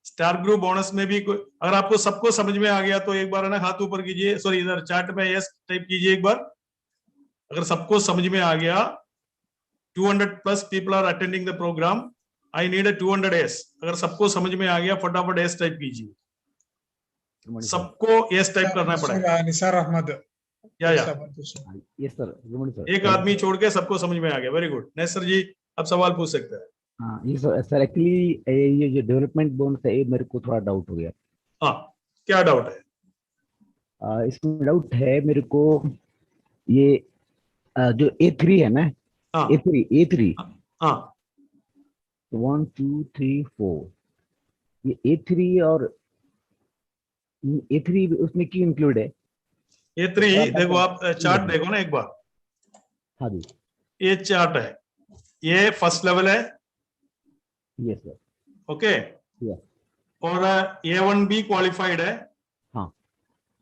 स्टार ग्रुप बोनस में भी अगर आपको सबको समझ में आ गया तो एक बार है ना हाथ ऊपर कीजिए, सॉरी इधर चार्ट में यस टाइप कीजिए एक बार। अगर सबको समझ में आ गया, 200+ people are attending the programme, I need 200 yes. अगर सबको समझ में आ गया फटाफट एस टाइप कीजिए, सबको एस टाइप करना पड़ेगा। निसार अहमद या यस सर, एक आदमी छोड़ के सबको समझ में आ गया, वेरी गुड। नेसर जी अब सवाल पूछ सकते हैं। हाँ ये सर एक्चुअली ये जो डेवलपमेंट बोनस है ये मेरे को थोड़ा डाउट हो गया। हाँ क्या डाउट है? इसमें डाउट है मेरे को, ये जो A3 है ना, A3 हाँ 1 2 3 4, ये A3 और A3 उसमें क्यों इंक्लूड है? A3 देखो, आप चार्ट देखो ना एक बार। हाँ जी, ये चार्ट है, ये फर्स्ट लेवल है। Yes sir, okay. और A1 भी क्वालिफाइड है। हाँ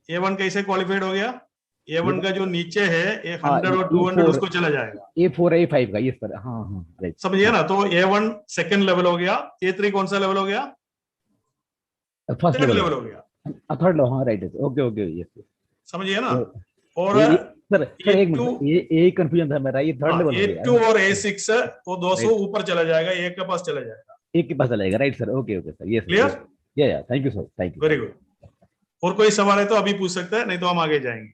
A1 कैसे क्वालिफाइड हो गया? A1 का जो नीचे है 100 और 200 उसको चला जाएगा। A4 A5 का, यस सर, हाँ हाँ राइट, समझिए ना। तो A1 सेकंड लेवल हो गया, A3 कौन सा लेवल हो गया? फर्स्ट थर्ड लेवल हो गया। थर्ड लेवल, हाँ राइट, ओके ओके यस, समझिए ना। और सर एक मिनट, ये कंफ्यूजन था मेरा, ये थर्ड लेवल हो गया। A2 और A6 वो 200 ऊपर चला जाएगा, एक के पास चला जाएगा, एक के पास चला जाएगा, right sir, okay okay sir, yes clear. या thank you sir, thank you, very good. और कोई सवाल है तो अभी पूछ सकते हैं, नहीं तो हम आगे जाएंगे।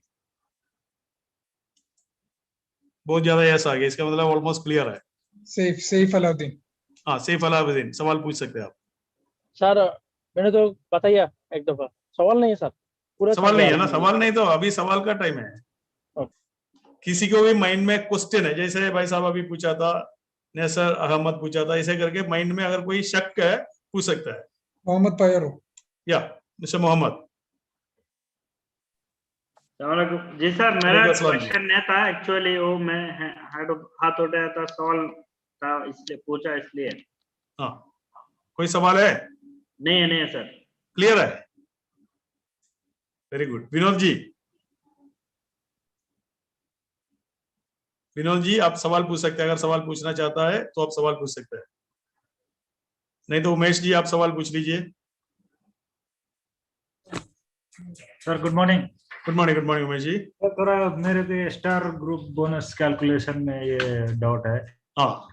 बहुत ज्यादा यस आ गया, इसका मतलब ऑलमोस्ट क्लियर है। सैफ अलाउद्दीन। हाँ सैफ अलाउद्दीन सवाल पूछ सकते हैं आप। सर मैंने तो बताया एक दफा, सवाल नहीं है सर, पूरा सवाल नहीं है ना? सवाल नहीं तो अभी सवाल का टाइम है। किसी को भी माइंड में क्वेश्चन है, जैसे भाई साहब अभी पूछा था, नेसर अहमद पूछा था, ऐसे करके माइंड में अगर कोई शक है पूछ सकता है। मोहम्मद पायरो या मिस्टर मोहम्मद। जी सर, मेरा क्वेश्चन नहीं था एक्चुअली, वो मैं हाथ उठाया था, सवाल था इसलिए पूछा, इसलिए। हाँ कोई सवाल है? नहीं है सर, क्लियर है, वेरी गुड। विनोद जी विनोद जी आप सवाल पूछ सकते हैं, अगर सवाल पूछना चाहता है तो आप सवाल पूछ सकते हैं, नहीं तो उमेश जी आप सवाल पूछ लीजिए। Sir good morning. Good morning Umesh ji. थोड़ा मेरे को स्टार ग्रुप बोनस कैलकुलेशन में ये डाउट है। हाँ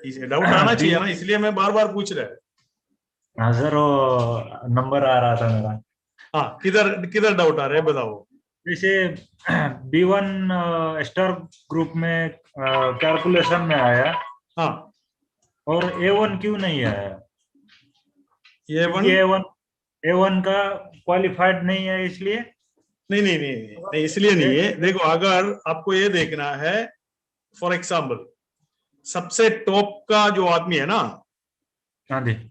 डाउट आना चाहिए ना, इसलिए मैं बार बार पूछ रहा है। हाँ सर वो नंबर आ रहा था मेरा। हाँ किधर डाउट आ रहा है बताओ। जैसे B1 स्टार ग्रुप में कैलकुलेशन में आया, हाँ, और A1 क्यों नहीं आया? A1 का क्वालिफाइड नहीं है इसलिए? नहीं इसलिए नहीं है। देखो अगर आपको ये देखना है, फॉर एग्जाम्पल सबसे टॉप का जो आदमी है ना, हाँ जी,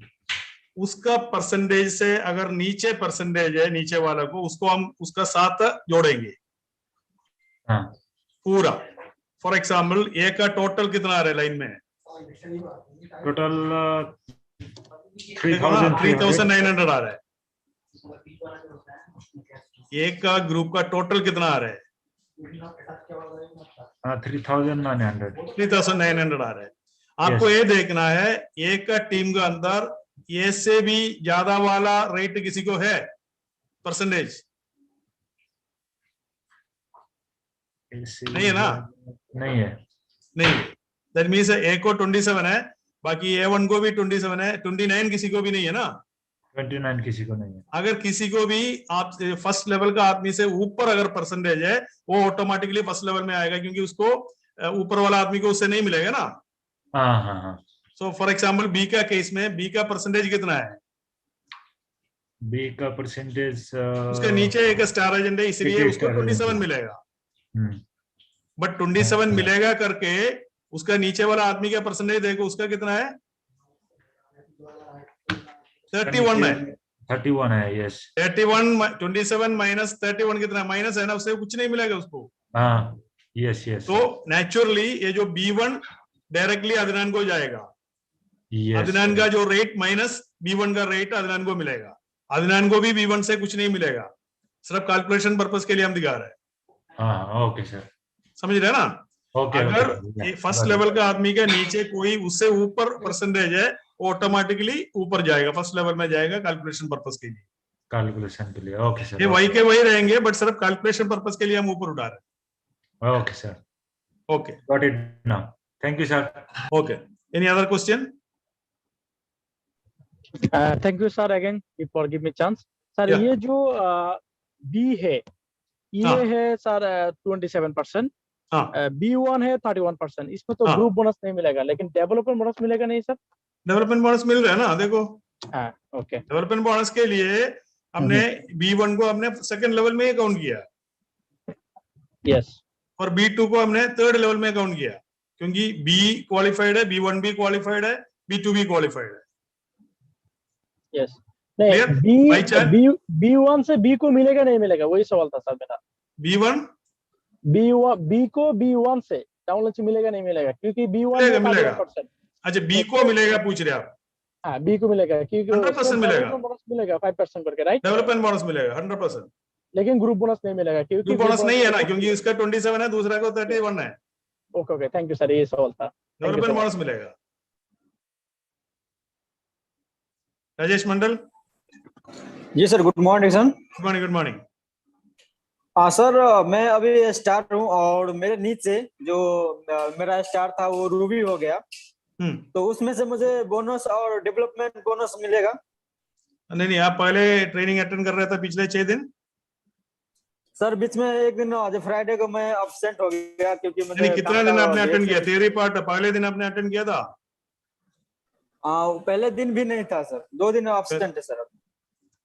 उसका परसेंटेज से अगर नीचे परसेंटेज है नीचे वाला को, उसको हम उसका साथ जोड़ेंगे। हाँ। पूरा फॉर एग्जाम्पल ए का टोटल कितना आ रहा है लाइन में? टोटल 3,900 आ रहा है। ए का ग्रुप का टोटल कितना आ रहा है? 3,900 आ रहा है। आपको ये देखना है ए का टीम के अंदर ए से भी ज्यादा वाला रेट किसी को है परसेंटेज? नहीं है ना? नहीं है। दैट मीन्स ए को 27 है, बाकी A1 को भी 27 है, 29 किसी को भी नहीं है ना? 29 किसी को नहीं है। अगर किसी को भी आप फर्स्ट लेवल का आदमी से ऊपर अगर परसेंटेज है, वो ऑटोमेटिकली फर्स्ट लेवल में आएगा, क्योंकि उसको ऊपर वाला आदमी को उससे नहीं मिलेगा ना। हाँ। सो फॉर एग्जाम्पल बी का केस में बी का परसेंटेज कितना है? बी का परसेंटेज उसके नीचे एक स्टार एजेंट है, इसलिए उसको 27 मिलेगा। बट 27 मिलेगा करके उसका नीचे वाला आदमी का परसेंटेज देखो, उसका कितना है? 31 है। 31 है, यस। 31 27 माइनस 31 कितना? माइनस है ना, उससे कुछ नहीं मिलेगा उसको। हाँ, यस। तो नेचुरली ये जो B1 डायरेक्टली अदनान को जाएगा। अदनान का जो रेट माइनस B1 का रेट अदनान को मिलेगा। अदनान को भी B1 से कुछ नहीं मिलेगा, सिर्फ कैलकुलेशन पर्पस के लिए हम दिखा रहे हैं। हाँ, ओके सर, समझ रहे हैं ना? अगर फर्स्ट लेवल का आदमी के नीचे कोई उससे ऊपर परसेंटेज है, वो ऑटोमेटिकली ऊपर जाएगा, फर्स्ट लेवल में जाएगा कैलकुलेशन पर्पस के लिए। कैलकुलेशन के लिए, ओके सर। ये वही के वही रहेंगे, बट सिर्फ कैलकुलेशन पर्पस के लिए हम ऊपर उठा रहे हैं। Okay sir, okay, got it now, thank you sir. Okay, any other question? Thank you sir again for give me chance. Sir ये जो बी है ये है सर 27%, B1 है 31%। इसमें तो ग्रुप बोनस नहीं मिलेगा, लेकिन डेवलपमेंट बोनस मिलेगा नहीं सर? डेवलपमेंट बोनस मिल रहा है ना, देखो। हाँ, ओके। डेवलपमेंट बोनस के लिए हमने B1 को हमने सेकंड लेवल में अकाउंट किया, यस, और B2 को हमने थर्ड लेवल में अकाउंट किया, क्योंकि B क्वालिफाइड है, B1 भी क्वालिफाइड है, B2 भी क्वालिफाइड है। यस, नहीं B1 से B को मिलेगा नहीं मिलेगा, वही सवाल था सर मेरा। B को B1 से डाउनलोड से मिलेगा नहीं मिलेगा, क्योंकि B1 मिलेगा। अच्छा, B को मिलेगा पूछ रहे आप? हाँ, B को मिलेगा, क्योंकि 100% मिलेगा। बोनस मिलेगा 5% करके, राइट? डेवलपमेंट बोनस मिलेगा 100%, लेकिन ग्रुप बोनस नहीं मिलेगा, क्योंकि ग्रुप बोनस नहीं है ना, क्योंकि इसका 27 है, दूसरा को 31 है। ओके, थैंक यू सर, ये सवाल था। डेवलपमेंट बोनस मिलेगा। Rajesh Mandal ji sir, good morning sir. Good morning. हाँ सर, मैं अभी स्टार हूँ और मेरे नीचे जो मेरा स्टार था वो रूबी हो गया, तो उसमें से मुझे बोनस और डेवलपमेंट बोनस मिलेगा? नहीं, आप पहले ट्रेनिंग अटेंड कर रहे थे पिछले 6 दिन? सर बीच में एक दिन आज फ्राइडे को मैं अब्सेंट हो गया, क्योंकि मुझे कितना दिन आपने अटेंड किया? थियरी पार्ट पहले दिन आपने अटेंड किया था? पहले दिन भी नहीं था सर, 2 दिन अब्सेंट है सर।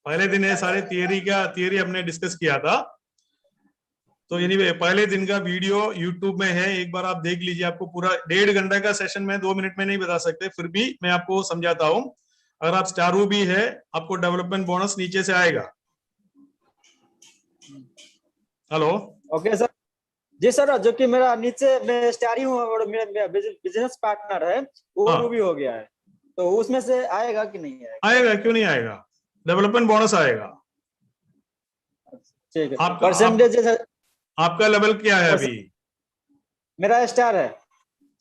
पहले दिन है सारे थियरी हमने डिस्कस किया था। तो एनीवे पहले दिन का वीडियो YouTube में है, एक बार आप देख लीजिए। आपको पूरा 1.5 घंटे का सेशन में 2 मिनट में नहीं बता सकते, फिर भी मैं आपको समझाता हूँ। अगर आप स्टारू भी है, आपको डेवलपमेंट बोनस नीचे से आएगा। Hello, okay sir. जी सर, जो कि मेरा नीचे मैं स्टार ही हूँ और मेरा बिजनेस पार्टनर है वो रूबी हो गया है, तो उसमें से आएगा कि नहीं आएगा? आएगा, क्यों नहीं आएगा? डेवलपमेंट बोनस आएगा। ठीक है। परसेंटेज आपका लेवल क्या है अभी? मेरा स्टार है।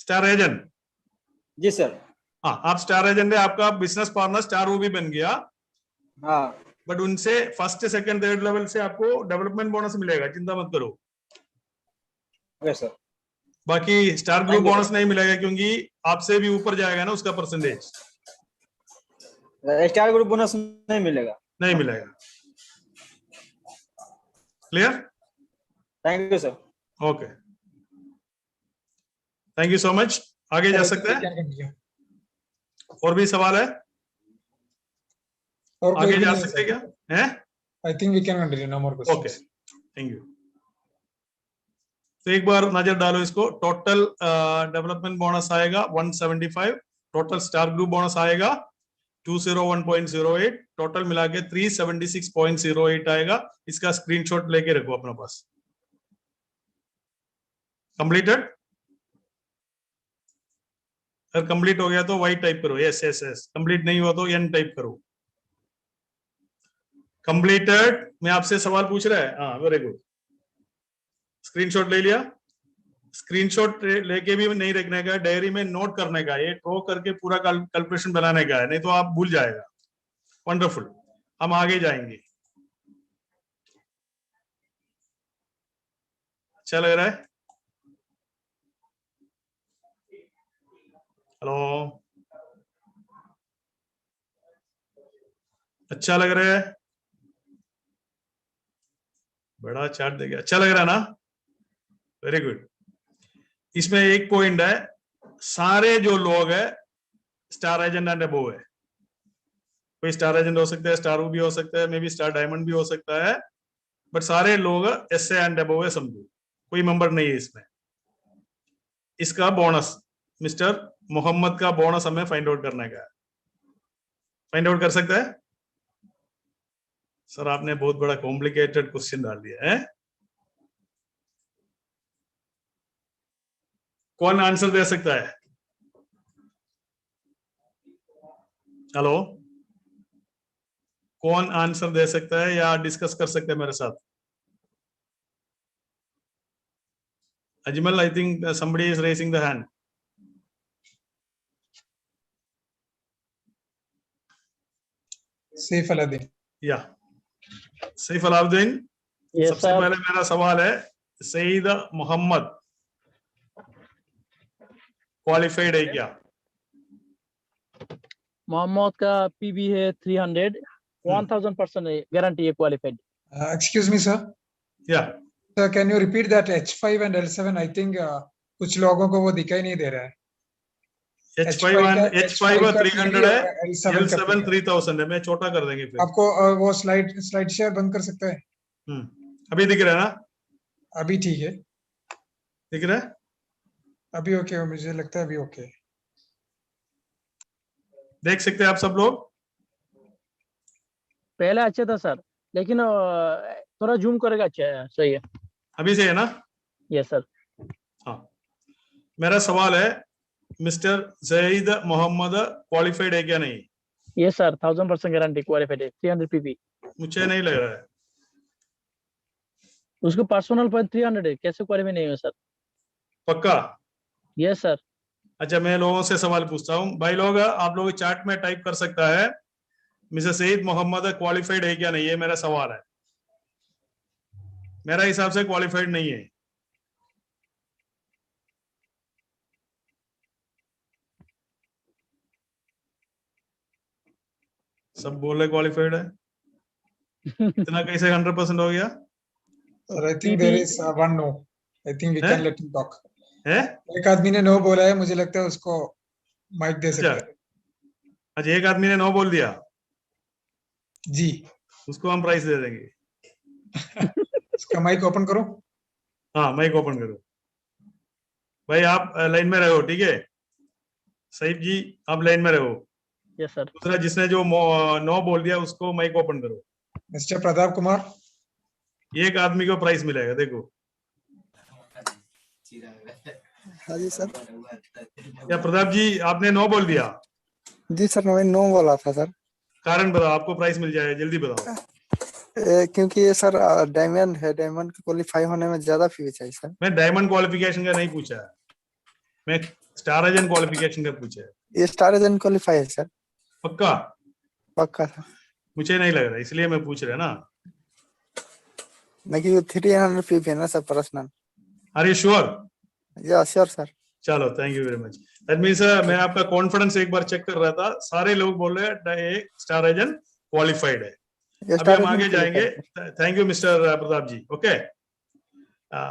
Star agent? जी सर। हाँ, आप स्टार एजेंट है, आपका बिजनेस पार्टनर स्टार वो भी बन गया। हाँ, बट उनसे फर्स्ट सेकंड थर्ड लेवल से आपको डेवलपमेंट बोनस मिलेगा, चिंता मत करो। Okay sir. बाकी स्टार ग्रुप बोनस नहीं मिलेगा क्योंकि आपसे भी ऊपर जाएगा ना उसका परसेंटेज। स्टार ग्रुप बोनस नहीं मिलेगा? नहीं मिलेगा। Clear? Thank you sir. Okay, thank you so much. आगे जा सकते हैं? और भी सवाल है? और आगे जा सकते हैं क्या? हैं? I think we can continue, no more questions. Okay, thank you. तो एक बार नजर डालो इसको। टोटल डेवलपमेंट बोनस आएगा 175, टोटल स्टार ग्रुप बोनस आएगा 201.08, टोटल मिला के 376.08 आएगा। इसका स्क्रीनशॉट लेके रखो अपने पास। कंप्लीटेड? अगर कंप्लीट हो गया तो वाई टाइप करो, यस यस यस। कंप्लीट नहीं हुआ तो एन टाइप करो। कंप्लीटेड में आपसे सवाल पूछ रहा है? हाँ, वेरी गुड। स्क्रीनशॉट ले लिया? स्क्रीनशॉट लेके भी नहीं रखने का, डायरी में नोट करने का, ये ड्रॉ करके पूरा कैलकुलेशन बनाने का है, नहीं तो आप भूल जाएगा। वंडरफुल, हम आगे जाएंगे। अच्छा लग रहा है? हेलो, अच्छा लग रहा है? बड़ा चार्ट देगा, अच्छा लग रहा है ना? Very good. इसमें एक पॉइंट है, सारे जो लोग है स्टार एजेंट एंड अबोव है। कोई स्टार एजेंट हो सकता है, स्टार भी हो सकता है, मे बी स्टार डायमंड भी हो सकता है, बट सारे लोग एस एंड अबोव है, समझो। कोई मेंबर नहीं है इसमें। इसका बोनस, मिस्टर मोहम्मद का बोनस हमें फाइंड आउट करने का है। फाइंड आउट कर सकता है? सर आपने बहुत बड़ा कॉम्प्लिकेटेड क्वेश्चन डाल दिया है। कौन आंसर दे सकता है? हेलो, कौन आंसर दे सकता है या डिस्कस कर सकते हैं मेरे साथ? Ajmal, I think somebody is raising the hand. Saif Alauddin. या सैफ अलाउद्दीन। सबसे पहले मेरा सवाल है, सईद मोहम्मद क्वालिफाइड है क्या? मोहम्मद का पीबी है 300, 1000% गारंटी है क्वालिफाइड। Excuse me sir. या sir, can you repeat that H5 and L7? I think कुछ लोगों को वो दिखाई नहीं दे रहा है। H5 300 है, L7 3000 है। मैं छोटा कर देंगे फिर। आपको वो स्लाइड शेयर बंद कर सकता है? अभी दिख रहा है ना? अभी ठीक है, दिख रहा है अभी ओके, मुझे लगता है अभी ओके। देख सकते हैं आप सब लोग? पहले अच्छा था सर, लेकिन थोड़ा जूम करेगा, अच्छा है, सही है। अभी से है ना? Yes sir. हाँ, मेरा सवाल है, मिस्टर सईद मोहम्मद क्वालिफाइड है क्या? नहीं? यस सर, 1000% गारंटी क्वालिफाइड है, 300 पीबी। मुझे नहीं लग रहा है। उसको पर्सनल पर 300 है, कैसे क्वालिफाई नहीं है सर? पक्का? Yes sir. अच्छा, मैं लोगों से सवाल पूछता हूँ। भाई लोग, आप लोग चार्ट में टाइप कर सकता है, मिस्टर सईद मोहम्मद क्वालिफाइड है क्या? नहीं, ये मेरा सवाल है। मेरा हिसाब से क्वालिफाइड नहीं है। सब बोले क्वालिफाइड है। इतना कैसे 100% हो गया? Sir, I think there is one no. I think we can let him talk. है? एक आदमी ने नो बोला है, मुझे लगता है उसको माइक दे सकते हैं। अच्छा, एक आदमी ने नो बोल दिया जी, उसको हम प्राइस दे देंगे। उसका माइक ओपन करो। हाँ, माइक ओपन करो। भाई आप लाइन में रहो, ठीक है? सईद जी, आप लाइन में रहो। Yes sir. दूसरा जिसने जो नो बोल दिया उसको माइक ओपन करो। मिस्टर प्रताप कुमार, एक आदमी को प्राइस मिलेगा, देखो। हाँ जी सर। या प्रताप जी, आपने नो बोल दिया? जी सर, मैं नो बोला था सर। कारण बताओ, आपको प्राइस मिल जाएगा, जल्दी बताओ। क्योंकि ये सर डायमंड है, डायमंड क्वालिफाई होने में ज्यादा फी चाहिए सर। मैं डायमंड क्वालिफिकेशन का नहीं पूछा है, मैं स्टार एजेंट क्वालिफिकेशन का पूछा है। ये स्टार एजेंट क्वालिफाई है सर। पक्का? पक्का सर। मुझे नहीं लग रहा, इसलिए मैं पूछ रहा ना। नहीं 300 फी है ना sir personal. Are you sure? Yeah sure sir. चलो, thank you very much. That means मैं आपका कॉन्फिडेंस एक बार चेक कर रहा था, सारे लोग बोल रहे हैं स्टार एजेंट क्वालिफाइड है। अभी हम आगे जाएंगे। Thank you mister Pratap ji. Okay,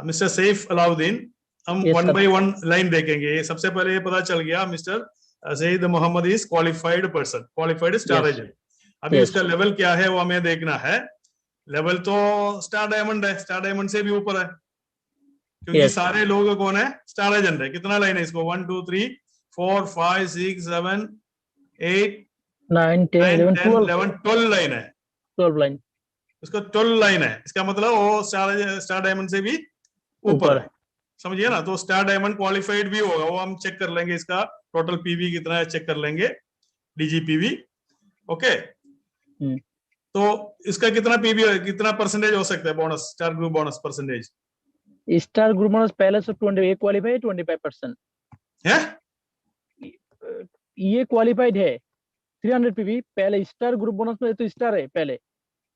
mister Saif Alauddin, हम वन बाय वन लाइन देखेंगे। सबसे पहले ये पता चल गया mister Saeed Mohammad is qualified person, qualified star agent. अभी उसका लेवल क्या है वो हमें देखना है। लेवल तो स्टार डायमंड है, स्टार डायमंड से भी ऊपर है, क्योंकि सारे लोग कौन है? स्टार एजेंट है। कितना लाइन है इसको? 1 2 3 4 5 6 7 8 9 10 11 12 लाइन है। 12 लाइन, उसको 12 लाइन है। इसका मतलब वो स्टार डायमंड से भी ऊपर है, समझिए ना। तो स्टार डायमंड क्वालिफाइड भी होगा, वो हम चेक कर लेंगे। इसका टोटल पीवी कितना है चेक कर लेंगे, डीजीपीवी। ओके, तो इसका कितना पीवी, कितना परसेंटेज हो सकता है bonus, star group bonus percentage? Star group bonus पहले से 20 क्वालिफाइड 25% है। ये क्वालिफाइड है 300 पीवी। पहले स्टार ग्रुप बोनस में तो स्टार है पहले।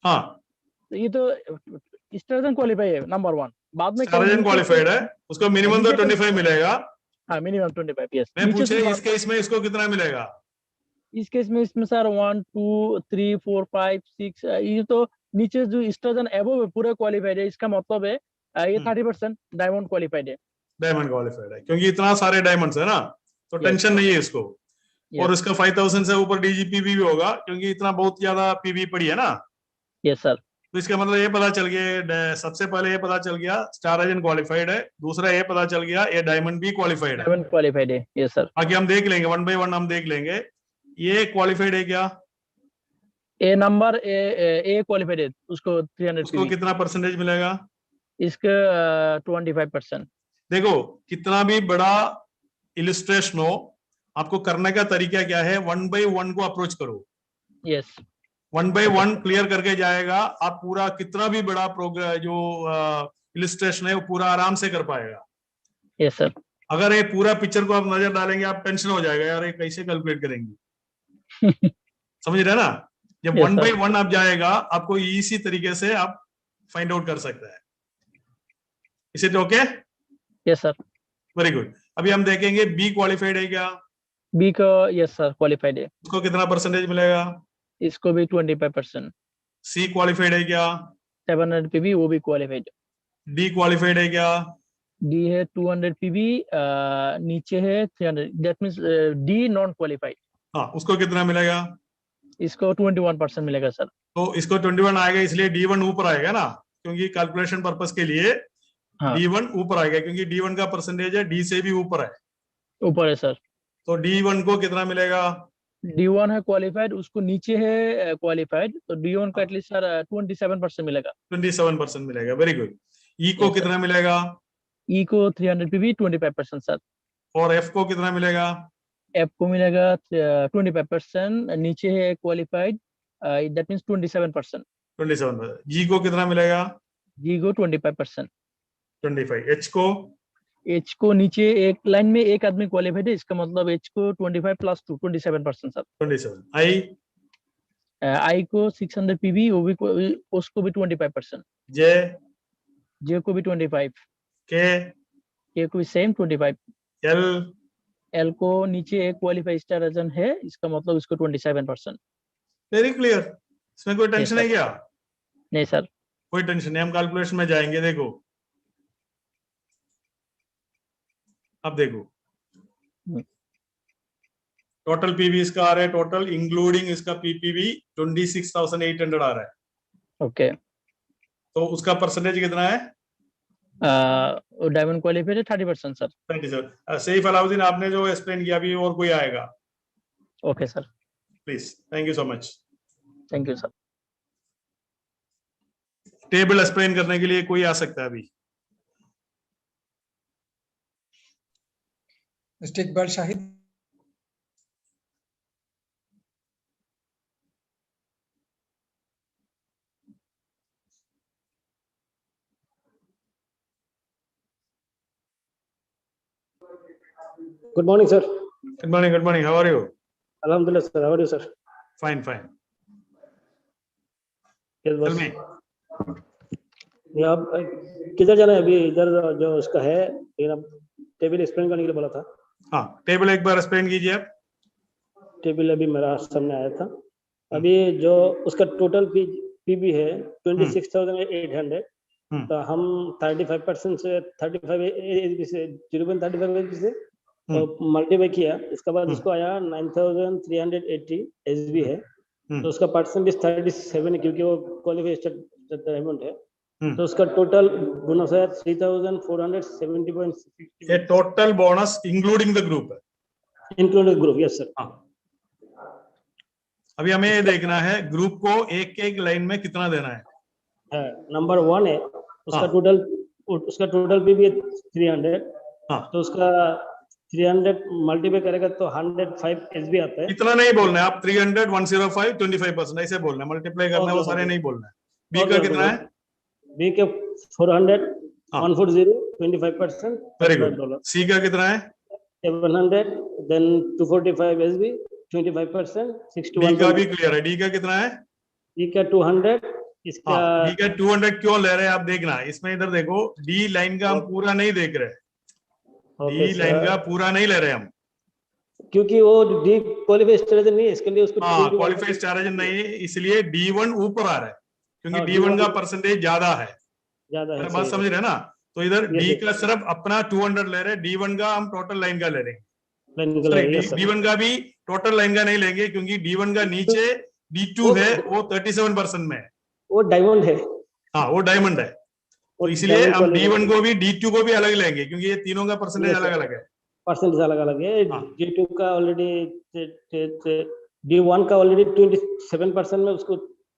हाँ, तो ये तो स्टार क्वालिफाई है नंबर 1। बाद में स्टार क्वालिफाइड है, उसको मिनिमम तो 25 मिलेगा। हाँ, मिनिमम 25। यस। मैं पूछे इस केस में इसको कितना मिलेगा? इस केस में इसमें सर 1 2 3 4 5 6, ये तो नीचे जो स्टार एबव है पूरा क्वालिफाइड है। इसका मतलब है ये 30% डायमंड क्वालिफाइड है। डायमंड क्वालिफाइड है, क्योंकि इतना सारे डायमंड्स है ना, तो टेंशन नहीं है इसको। और इसका 5000 से ऊपर डीजीपीवी भी होगा, क्योंकि इतना बहुत ज्यादा पीवी पड़ी है ना। Yes sir. तो इसका मतलब ये पता चल गया, सबसे पहले ये पता चल गया स्टार एजेंट क्वालिफाइड है। दूसरा ये पता चल गया ये डायमंड भी क्वालिफाइड है। डायमंड क्वालिफाइड है, यस सर। बाकी हम देख लेंगे, वन बाय वन हम देख लेंगे। ये क्वालिफाइड है क्या? ए नंबर ए क्वालिफाइड है, उसको 300 उसको कितना परसेंटेज मिलेगा? इसका 25%। देखो, कितना भी बड़ा इलिस्ट्रेशन हो, आपको करने का तरीका क्या है? 1 बाय 1 को अप्रोच करो। यस, 1 बाय 1 क्लियर करके जाएगा। आप पूरा कितना भी बड़ा प्रोग्राम जो इलिस्ट्रेशन है वो पूरा आराम से कर पाएगा। Yes sir. अगर ये पूरा पिक्चर को आप नजर डालेंगे, आप टेंशन हो जाएगा, यार ये कैसे कैलकुलेट करेंगे। समझ रहे ना? जब 1 बाय 1 आप जाएगा, आपको इसी तरीके से आप फाइंड आउट कर सकता है। Is it okay? Yes sir. Very good. अभी हम देखेंगे बी क्वालिफाइड है क्या? बी का यस सर क्वालिफाइड है। उसको कितना परसेंटेज मिलेगा? इसको भी 25%। सी क्वालिफाइड है क्या? 700 पीवी, वो भी क्वालिफाइड। डी क्वालिफाइड है क्या? डी है 200 पीवी, नीचे है 300, that means D non qualified. हाँ, उसको कितना मिलेगा? इसको 21% मिलेगा सर। तो इसको 21 आएगा, इसलिए D1 ऊपर आएगा ना, क्योंकि कैलकुलेशन पर्पस के लिए D1 ऊपर आएगा, क्योंकि D1 का परसेंटेज है डी से भी ऊपर है। ऊपर है सर। तो D1 को कितना मिलेगा? D1 है क्वालिफाइड, उसको नीचे है क्वालिफाइड, तो D1 को एटलीस्ट सर 27% मिलेगा। 27% मिलेगा, वेरी गुड। ई को कितना मिलेगा? ई को 300 पीवी 25% सर। और एफ को कितना मिलेगा? एफ को मिलेगा 25%, नीचे है क्वालिफाइड, दैट मींस 27%। 27%। जी को कितना मिलेगा? जी को 25%। 25। एच को नीचे एक लाइन में एक आदमी क्वालिफाइड है, इसका मतलब एच को 25 + 2 27% सर। 27। आई को 600 पीवी, वो भी उसको भी 25%। जे को भी 25। के को भी सेम 25। एल को नीचे एक क्वालिफाइड स्टार एजेंट है, इसका मतलब इसको 27%। वेरी क्लियर, इसमें कोई टेंशन है क्या? नहीं सर, कोई टेंशन नहीं। हम कैलकुलेशन में जाएंगे। देखो, अब देखो टोटल पीवी इसका आ रहा है, टोटल इंक्लूडिंग इसका पीपीवी 26,800 आ रहा है। ओके, तो उसका परसेंटेज कितना है? डायमंड क्वालिफाइड है 30% सर। 27। सैफ अलाउद्दीन, आपने जो एक्सप्लेन किया, अभी और कोई आएगा? Okay sir, please. Thank you so much. Thank you sir. Table explain करने के लिए कोई आ सकता है अभी? Mister Iqbal Shahid. Good morning, sir. Good morning. Good morning. How are you? Alhamdulillah, sir. How are you, sir? Fine, fine. Yes, Tell boss. me. ये आप किधर जाना है अभी? इधर जो उसका है, लेकिन अब टेबल एक्सप्लेन करने के लिए बोला था। हाँ, टेबल एक बार एक्सप्लेन कीजिए आप। टेबल अभी मेरा सामने आया था। अभी जो उसका टोटल पीबी है 26,800, तो हम 35% से 35 से 0.35 से तो मल्टीप्लाई किया, इसके बाद उसको आया 9,380 एसबी है, तो उसका परसेंटेज 37 है क्योंकि वो क्वालिफाइड अमाउंट है, तो उसका टोटल बोनस है 3,470.60। ये total bonus including the group है। Including group, yes sir. अभी हमें ये देखना है ग्रुप को एक एक लाइन में कितना देना है। नंबर 1 है उसका टोटल भी 300, तो उसका 300 मल्टीप्लाई करेगा तो 105 एसबी आता है। इतना नहीं बोलना है आप, 300, 105, 25% ऐसे बोलना है, मल्टीप्लाई करना है, वो सारे नहीं बोलना है। बी का कितना है? बी के 400, 140, 25%। Very good. सी का कितना है? 700, देन 245 एसबी, 25%, 61। डी का भी क्लियर है। डी का कितना है? डी का 200, इसका डी का 200 क्यों ले रहे हैं आप देखना, इसमें इधर देखो, डी लाइन का हम पूरा नहीं देख रहे, डी लाइन का पूरा नहीं ले रहे हम, क्योंकि वो डी क्वालिफाइड स्ट्रेटजी नहीं है, इसके लिए उसको क्वालिफाइड स्ट्रेटजी नहीं है, इसलिए D1 ऊपर आ रहा है क्योंकि D1 का परसेंटेज ज्यादा है। बात समझ रहे हैं ना? तो इधर डी का सिर्फ अपना 200 ले रहे हैं, D1 का हम टोटल लाइन का ले रहे हैं। D1 का भी टोटल लाइन का नहीं लेंगे क्योंकि D1 का नीचे D2 है, वो 37% में है, वो डायमंड है। हाँ, वो डायमंड है, तो इसलिए हम D1 को भी D2 को भी अलग लेंगे क्योंकि ये तीनों का परसेंटेज अलग अलग है। परसेंटेज अलग अलग है। D2 का ऑलरेडी, D1 का ऑलरेडी 27% में उसको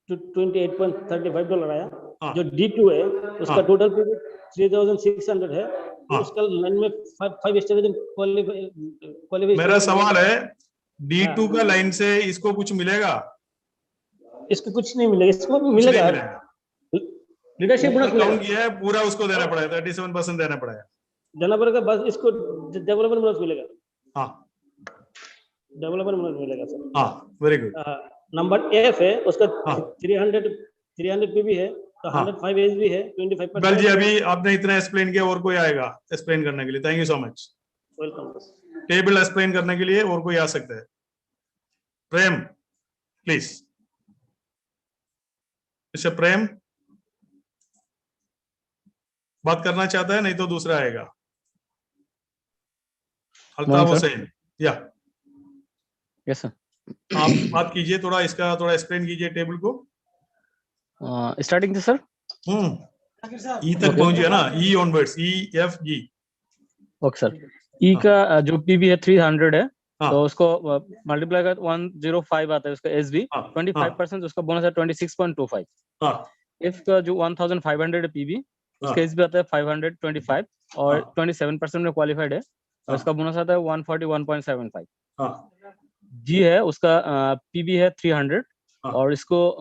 $28.35 आया। जो D2 है उसका टोटल 3,600 है, उसका लाइन में 5 स्टेज क्वालिफाई। मेरा सवाल है, D2 का लाइन से इसको कुछ मिलेगा? इसको कुछ नहीं मिलेगा, इसको मिलेगा लीडरशिप बोनस काउंट किया है पूरा, उसको देना पड़ेगा, 37% देना पड़ेगा, बस इसको डेवलपमेंट बोनस मिलेगा। हाँ, डेवलपमेंट बोनस मिलेगा सर। हाँ, वेरी गुड। नंबर एफ है उसका 300 पीबी है, तो 105 एसबी है, 25%। बेल जी, अभी आपने इतना एक्सप्लेन किया, और कोई आएगा एक्सप्लेन करने के लिए? Thank you so much. Welcome. Table explain करने के लिए और कोई आ सकता है? प्रेम प्लीज। मिस्टर प्रेम बात करना चाहता है, नहीं तो दूसरा आएगा। अल्ताफ हुसैन, या यस सर, आप बात कीजिए, थोड़ा इसका थोड़ा एक्सप्लेन कीजिए टेबल को। स्टार्टिंग से सर, ई तक पहुंच गया ना, E onwards, E F G. Okay sir. E का जो पीबी है 300 है, तो उसको मल्टीप्लाई कर 105 आता है उसका एसबी, 25% उसका बोनस है 26.25। इफ का जो 1500 पीबी उसका एसबी आता है 525 और 27% में क्वालिफाइड है, और उसका बोनस आता है 141.75। जी है उसका पीबी है 300 और इसको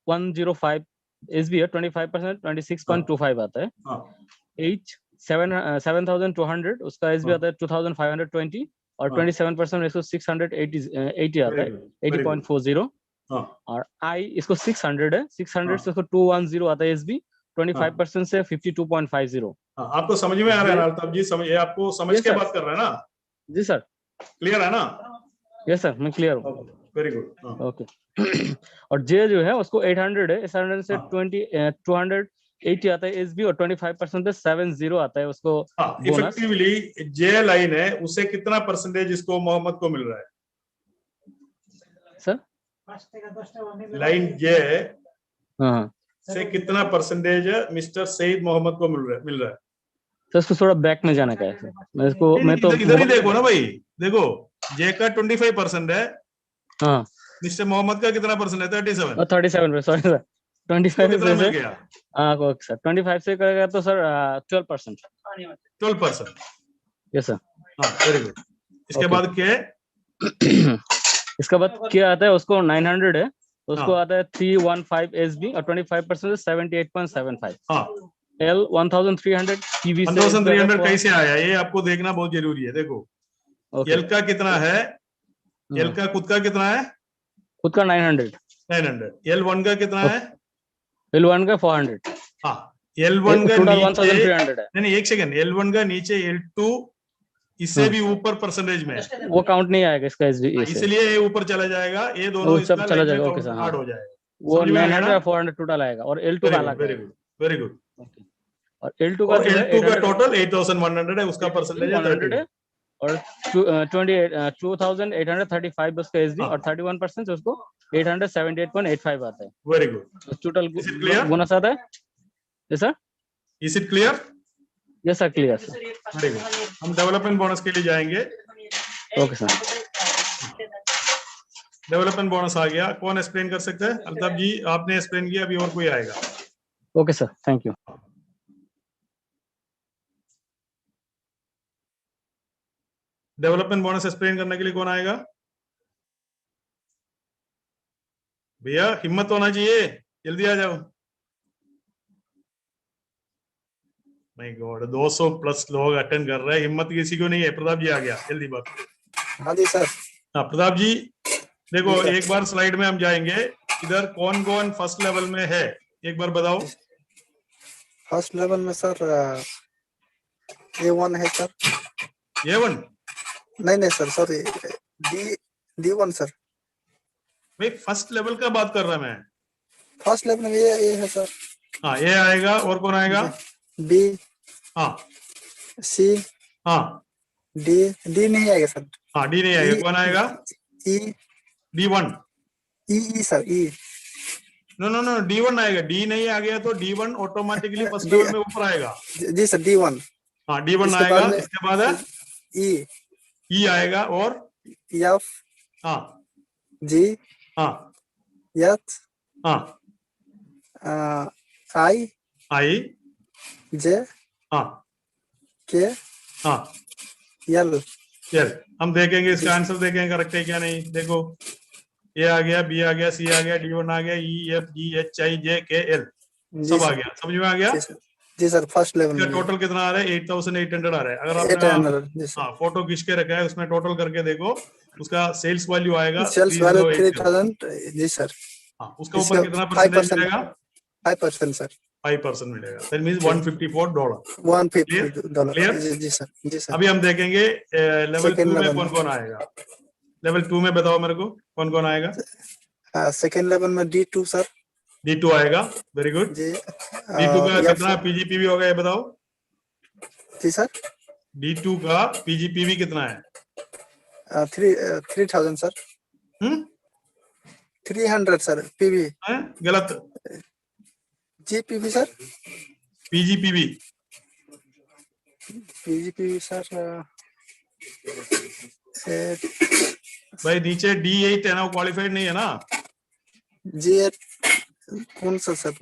105 एसबी है, 25% 26.25 आता है। एच 7,200 उसका एसबी आता है 2,520 और 27% इसको 680 आता है, 80.40। और आई इसको 600 है, 600 से इसको 210 आता है एसबी, 25% से 52.50। आपको समझ में आ रहा है ना अल्ताफ जी? समझ, आपको समझ के बात कर रहे हैं ना? जी सर, क्लियर है ना? यस सर, मैं क्लियर हूँ। Very good. ओके। और जे जो है उसको 800 है, 800 से 280 आता है एसबी, और 25% से 70 आता है उसको बोनस। इफेक्टिवली जे लाइन है, उसे कितना परसेंटेज इसको मोहम्मद को मिल रहा है सर? लाइन जे से कितना परसेंटेज मिस्टर सईद मोहम्मद को मिल रहा है? तो इसको थोड़ा बैक में जाने का है सर। मैं इसको मैं तो इधर ही देखो ना भाई, देखो जे का 25% है, हाँ, मिस्टर मोहम्मद का कितना परसेंट है? 37। 37 सॉरी सर, 25 मिल गया। हाँ सर, 25 से करेगा तो सर 12%। 12%, yes sir. हाँ, वेरी गुड। इसके बाद क्या है? इसके बाद क्या आता है, उसको 900 है, उसको आता है 315 एसबी और 25% से 78.75। L 1300 पीवी से 1300 कैसे आया, ये आपको देखना बहुत जरूरी है। देखो Okay. एल का कितना है? एल का खुद का कितना है? खुद का 900। L1 का कितना है? L1 का 400। हाँ, L1 का टोटल नीचे 1300 है। नहीं, एक सेकंड, L1 का नीचे L2 इससे भी ऊपर परसेंटेज में है, वो काउंट नहीं आएगा इसका SDA से। इसलिए ये ऊपर चला जाएगा, ये दोनों वो इसका सब चला लाइन में जाएगा। ओके सर, हाँ। ऐड हो जाएगा। वो समझ में आ गया 900 ना? या 400 टोटल आएगा और L2 का अलग वेरी है। Good, very good. और L2 का और जो है L2 का 800 टोटल 8100 है, उसका परसेंटेज है 100 है 31। और 2835 उसका SD और 31% उसको 878.85 आता है। Very good. Total clear? Bonus आता है। Yes sir. Is it clear? Yes sir, clear sir. Very good. हम डेवलपमेंट बोनस के लिए जाएंगे। Okay sir. डेवलपमेंट बोनस आ गया, कौन एक्सप्लेन कर सकता है? अल्ताफ जी आपने एक्सप्लेन किया, अभी और कोई आएगा? Okay sir, thank you. Development bonus explain करने के लिए कौन आएगा? भैया हिम्मत होना चाहिए, जल्दी आ जाओ। माय गॉड, 200 प्लस लोग अटेंड कर रहे हैं, हिम्मत किसी को नहीं है। प्रताप जी आ गया, जल्दी बात। हाँ जी सर। हाँ प्रताप जी, देखो जी सर। एक बार स्लाइड में हम जाएंगे, इधर कौन कौन फर्स्ट लेवल में है एक बार बताओ। फर्स्ट लेवल में सर A1 है सर। A1? नहीं सर, सॉरी, D1 सर। भाई फर्स्ट लेवल का बात कर रहा मैं। फर्स्ट लेवल में ये है सर। हाँ, ये आएगा, और कौन आएगा? B, हाँ, C, हाँ, D नहीं आएगा सर। हाँ, D नहीं आएगा, कौन आएगा? E, D1? E सर, E। नो, D1 आएगा। D नहीं आ गया तो D1 ऑटोमेटिकली फर्स्ट लेवल में ऊपर आएगा। जी सर, D1। हाँ, D1 आएगा, इसके बाद है E आएगा, और F, हाँ, G, हाँ, H, हाँ, I, J, हाँ, K, हाँ, L। हम देखेंगे इसका आंसर, देखेंगे करेक्ट है क्या नहीं। देखो A आ गया, B आ गया, C आ गया, D1 आ गया, E, F, G, H, I, J, K, L सब आ गया। समझ में आ गया? जी सर, फर्स्ट लेवल में टोटल कितना आ रहा है? 8800 आ रहा है। अगर आपने हाँ फोटो खींच के रखा है, उसमें टोटल करके देखो, उसका सेल्स वैल्यू आएगा सेल्स वैल्यू 3000। जी सर। हाँ, उसके ऊपर कितना परसेंटेज मिलेगा? 5% सर। 5% मिलेगा। That means $154। $150। जी सर, जी सर। अभी हम देखेंगे लेवल 2 में कौन कौन आएगा। लेवल 2 में बताओ मेरे को, कौन कौन आएगा? सेकेंड लेवल में D2 सर। D2 आएगा, वेरी गुड। जी। D2 का कितना PGPV होगा ये बताओ। जी सर। D2 का PGPV कितना है? 3000 सर। 300 sir PV। गलत। GPV sir. PGPV सर भाई नीचे D8 है ना, वो क्वालिफाइड नहीं है ना। G8 कौन सा सर?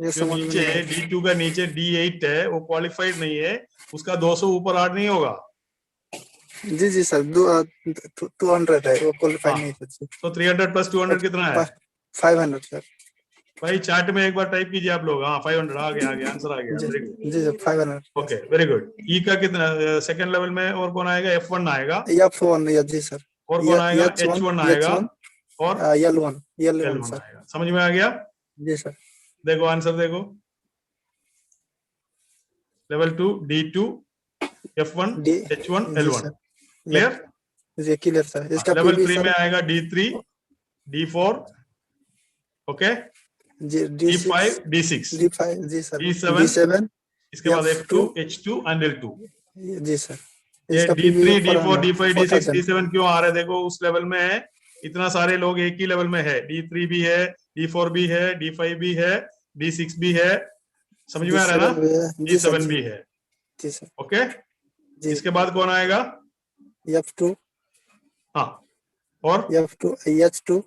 ये जो नीचे D2 का नीचे D8 है, वो क्वालिफाइड नहीं है, उसका 200 ऊपर ऐड नहीं होगा। जी सर, 200 है, वो क्वालिफाइड नहीं है। तो 300 प्लस 200 कितना है? 500 सर। भाई चार्ट में एक बार टाइप कीजिए आप लोग। हाँ 500 आ गया, आंसर आ गया। जी sir, 500। Okay, very good. E का कितना सेकंड लेवल में, और कौन आएगा? F1 आएगा। F1 जी सर। और कौन आएगा? H1 आएगा, और L1 सर। आएगा। समझ में आ गया? जी सर। देखो आंसर देखो, level 2 D2 F1 H1 L1। Clear? जी क्लियर सर। इसका लेवल PV 3 में आएगा D3 D4, okay, D5 D6 जी सर, D7, इसके बाद F2 H2 and L2। Ji sir. ये D3 D4 D5 D6 D7 क्यों आ रहा है? देखो उस लेवल में है, इतना सारे लोग एक ही लेवल में है। D3 भी है, D4 भी है, D5 भी है, D6 भी है। समझ में आ रहा है ना? D7 भी है। जी सर। ओके, इसके बाद कौन आएगा? F2। हाँ, और F2 H2।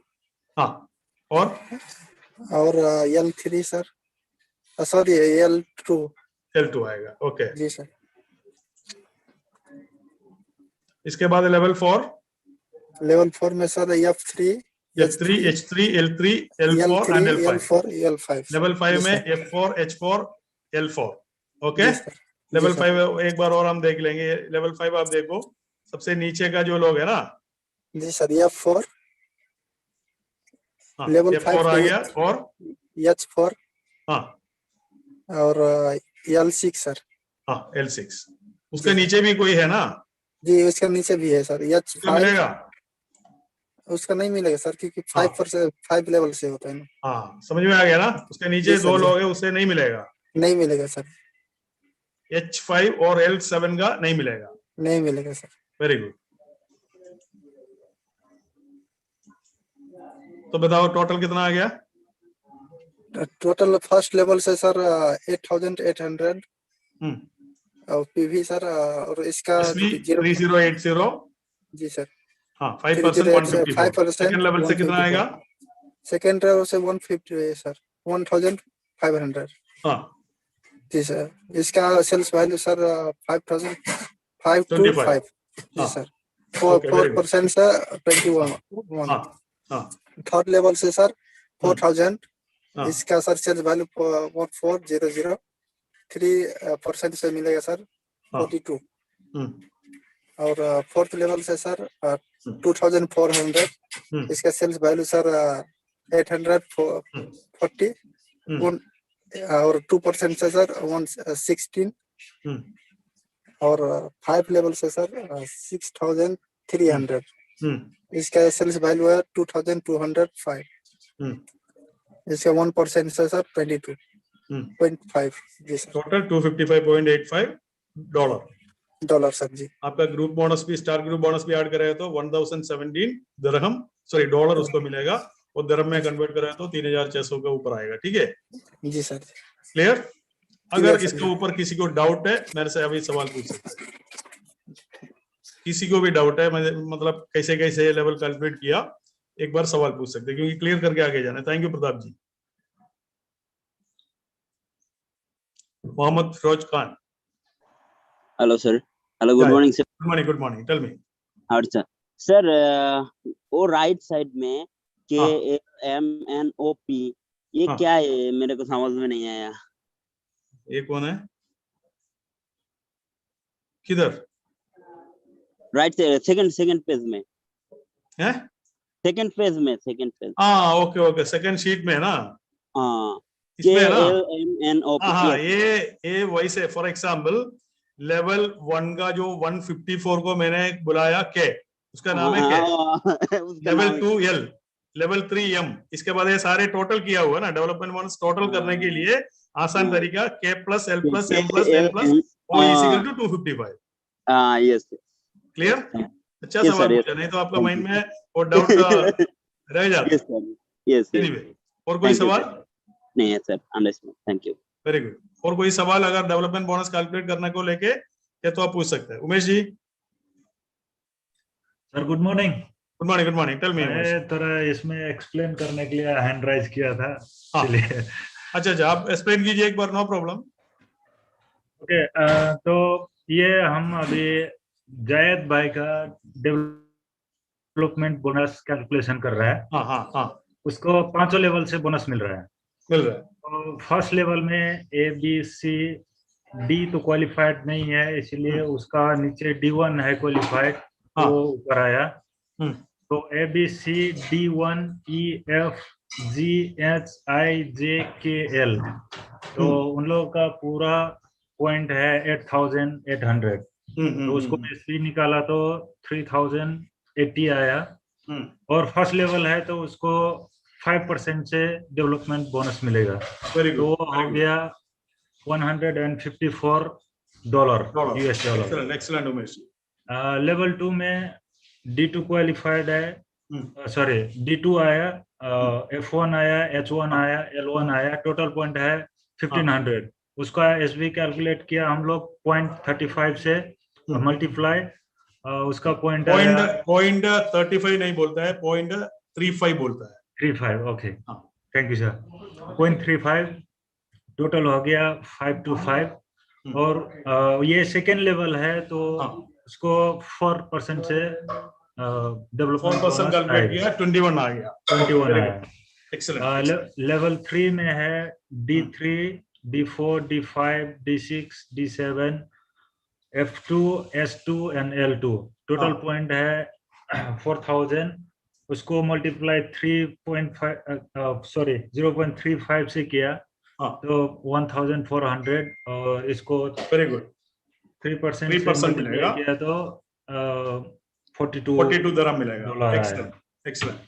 हाँ, और L3 सर, सॉरी L2 आएगा। ओके जी सर। इसके बाद लेवल 4 में sir F3 H3 L3 L4 and L5। Level 5 में F4 H4 L4। Okay, level 5 एक बार और हम देख लेंगे। लेवल 5 आप देखो, सबसे नीचे का जो लोग है ना, जी सर, F4 हाँ, लेवल F4 आ 5 गया, और H4 हाँ और L6 सर। हाँ L6, उसके नीचे भी कोई है ना? जी उसके नीचे भी है सर, उसका H5 मिलेगा? उसका नहीं मिलेगा सर, क्योंकि 5 लेवल से होता है ना। हाँ समझ में आ गया ना, उसके नीचे जी सर, 2 जी। लोग है, उससे नहीं मिलेगा। नहीं मिलेगा सर, H5 और L7 का नहीं मिलेगा। नहीं मिलेगा सर। Very good. तो बताओ टोटल कितना आ गया? टोटल फर्स्ट लेवल से सर 8800 हम्म, और पीवी सर, और इसका SV 3080, जी सर, हाँ 5% 154। 5% सेकंड लेवल से कितना आएगा? सेकंड लेवल से 150 है सर, 1500। हाँ जी सर, इसका सेल्स वैल्यू सर 5,525 जी हाँ, सर, Okay, very good. 4% से 21। हाँ हाँ थर्ड लेवल से सर 4000, हाँ, इसका सर सेल्स वैल्यू 1400, 3% से मिलेगा सर 42। और फोर्थ लेवल से सर 2400, इसका सेल्स वैल्यू सर 840, और 2% से सर 116। और 5 लेवल से सर 6300, इसका सेल्स वैल्यू है 2205। इसका 1% से सर 22.5 जी सर। टोटल $255.85 सर जी। आपका ग्रुप बोनस भी, स्टार ग्रुप बोनस भी ऐड करेगा तो 1017 दिरहम, सॉरी डॉलर उसको मिलेगा, और दिरहम में कन्वर्ट करेगा तो 3600 के ऊपर आएगा। ठीक है जी सर। क्लियर? अगर इसके ऊपर किसी को डाउट है, मेरे से अभी सवाल पूछ सकते हैं। किसी को भी डाउट है, मतलब कैसे कैसे लेवल कैलकुलेट किया, एक बार सवाल पूछ सकते हैं, क्योंकि क्लियर करके आगे जाना है। Thank you Pratap ji. Mohammad Firoz Khan. Hello sir. Hello, good morning sir. Good morning, good morning, tell me. अच्छा सर, वो राइट साइड में KMNOP ये क्या है, मेरे को समझ में नहीं आया। ये कौन है? किधर? राइट सेकंड पेज में है? सेकंड पेज में, सेकंड पेज। हाँ ओके ओके, सेकंड शीट में ना। हाँ इसमें है ना। KLMNOP। हाँ ये वैसे फॉर एग्जांपल लेवल 1 का जो 154 को मैंने बुलाया के, उसका नाम है के। लेवल 2 L, लेवल 3 M, इसके बाद ये सारे टोटल किया हुआ ना। डेवलपमेंट बोनस टोटल करने के लिए आसान तरीका K plus L plus M plus N plus O equal to 255। Yes clear? अच्छा सवाल पूछा, नहीं तो आपका माइंड में वो डाउट रह जाता। यस। एनीवे, और कोई सवाल? नहीं है sir, understand, thank you. Very good. और कोई सवाल अगर डेवलपमेंट बोनस कैलकुलेट करने को लेके या तो आप पूछ सकते हैं। Umesh ji. Sir good morning. Good morning, good morning, tell me. मैं थोड़ा इसमें एक्सप्लेन करने के लिए हैंड राइज किया था, इसलिए। अच्छा, आप एक्सप्लेन कीजिए एक बार, नो प्रॉब्लम। ओके, तो ये हम अभी जायद भाई का डेवलपमेंट बोनस कैलकुलेशन कर रहा है। हाँ। उसको 5 लेवल से बोनस मिल रहा है। तो फर्स्ट लेवल में ABC D तो क्वालिफाइड नहीं है, इसलिए उसका नीचे D1 है क्वालिफाइड, वो ऊपर आया। तो ABCD1EFGHIJKL, तो उन लोगों का पूरा पॉइंट है 8800। तो उसको इसलिए निकाला तो 3080 आया। और फर्स्ट लेवल है तो उसको 5% से डेवलपमेंट बोनस मिलेगा। तो हो गया $154 US dollar. Excellent Umesh. Level 2 में D2 क्वालिफाइड है, सॉरी D2 आया, F1 आया, H1 आया, L1 आया, टोटल पॉइंट है 1500। उसका SB कैलकुलेट किया हम लोग 0.35 से मल्टीप्लाई, उसका पॉइंट 0.35 नहीं बोलता है, 0.35 बोलता है। 35, okay, thank you sir. 0.35 total हो गया 525। और ये सेकेंड लेवल है तो उसको 4% से डेवलपमेंट 4% कैलकुलेट किया, 21 आ गया। 21 आया। एक्सीलेंट। लेवल 3 में है D3, D4, D5, D6, D7, F2, S2 and L2। Total point है 4000, उसको मल्टीप्लाई 0.35 से किया तो 1400, और इसको वेरी गुड 3% से मल्टीप्लाई किया तो 42 दरहम मिलेगा। Dollar excellent excellent.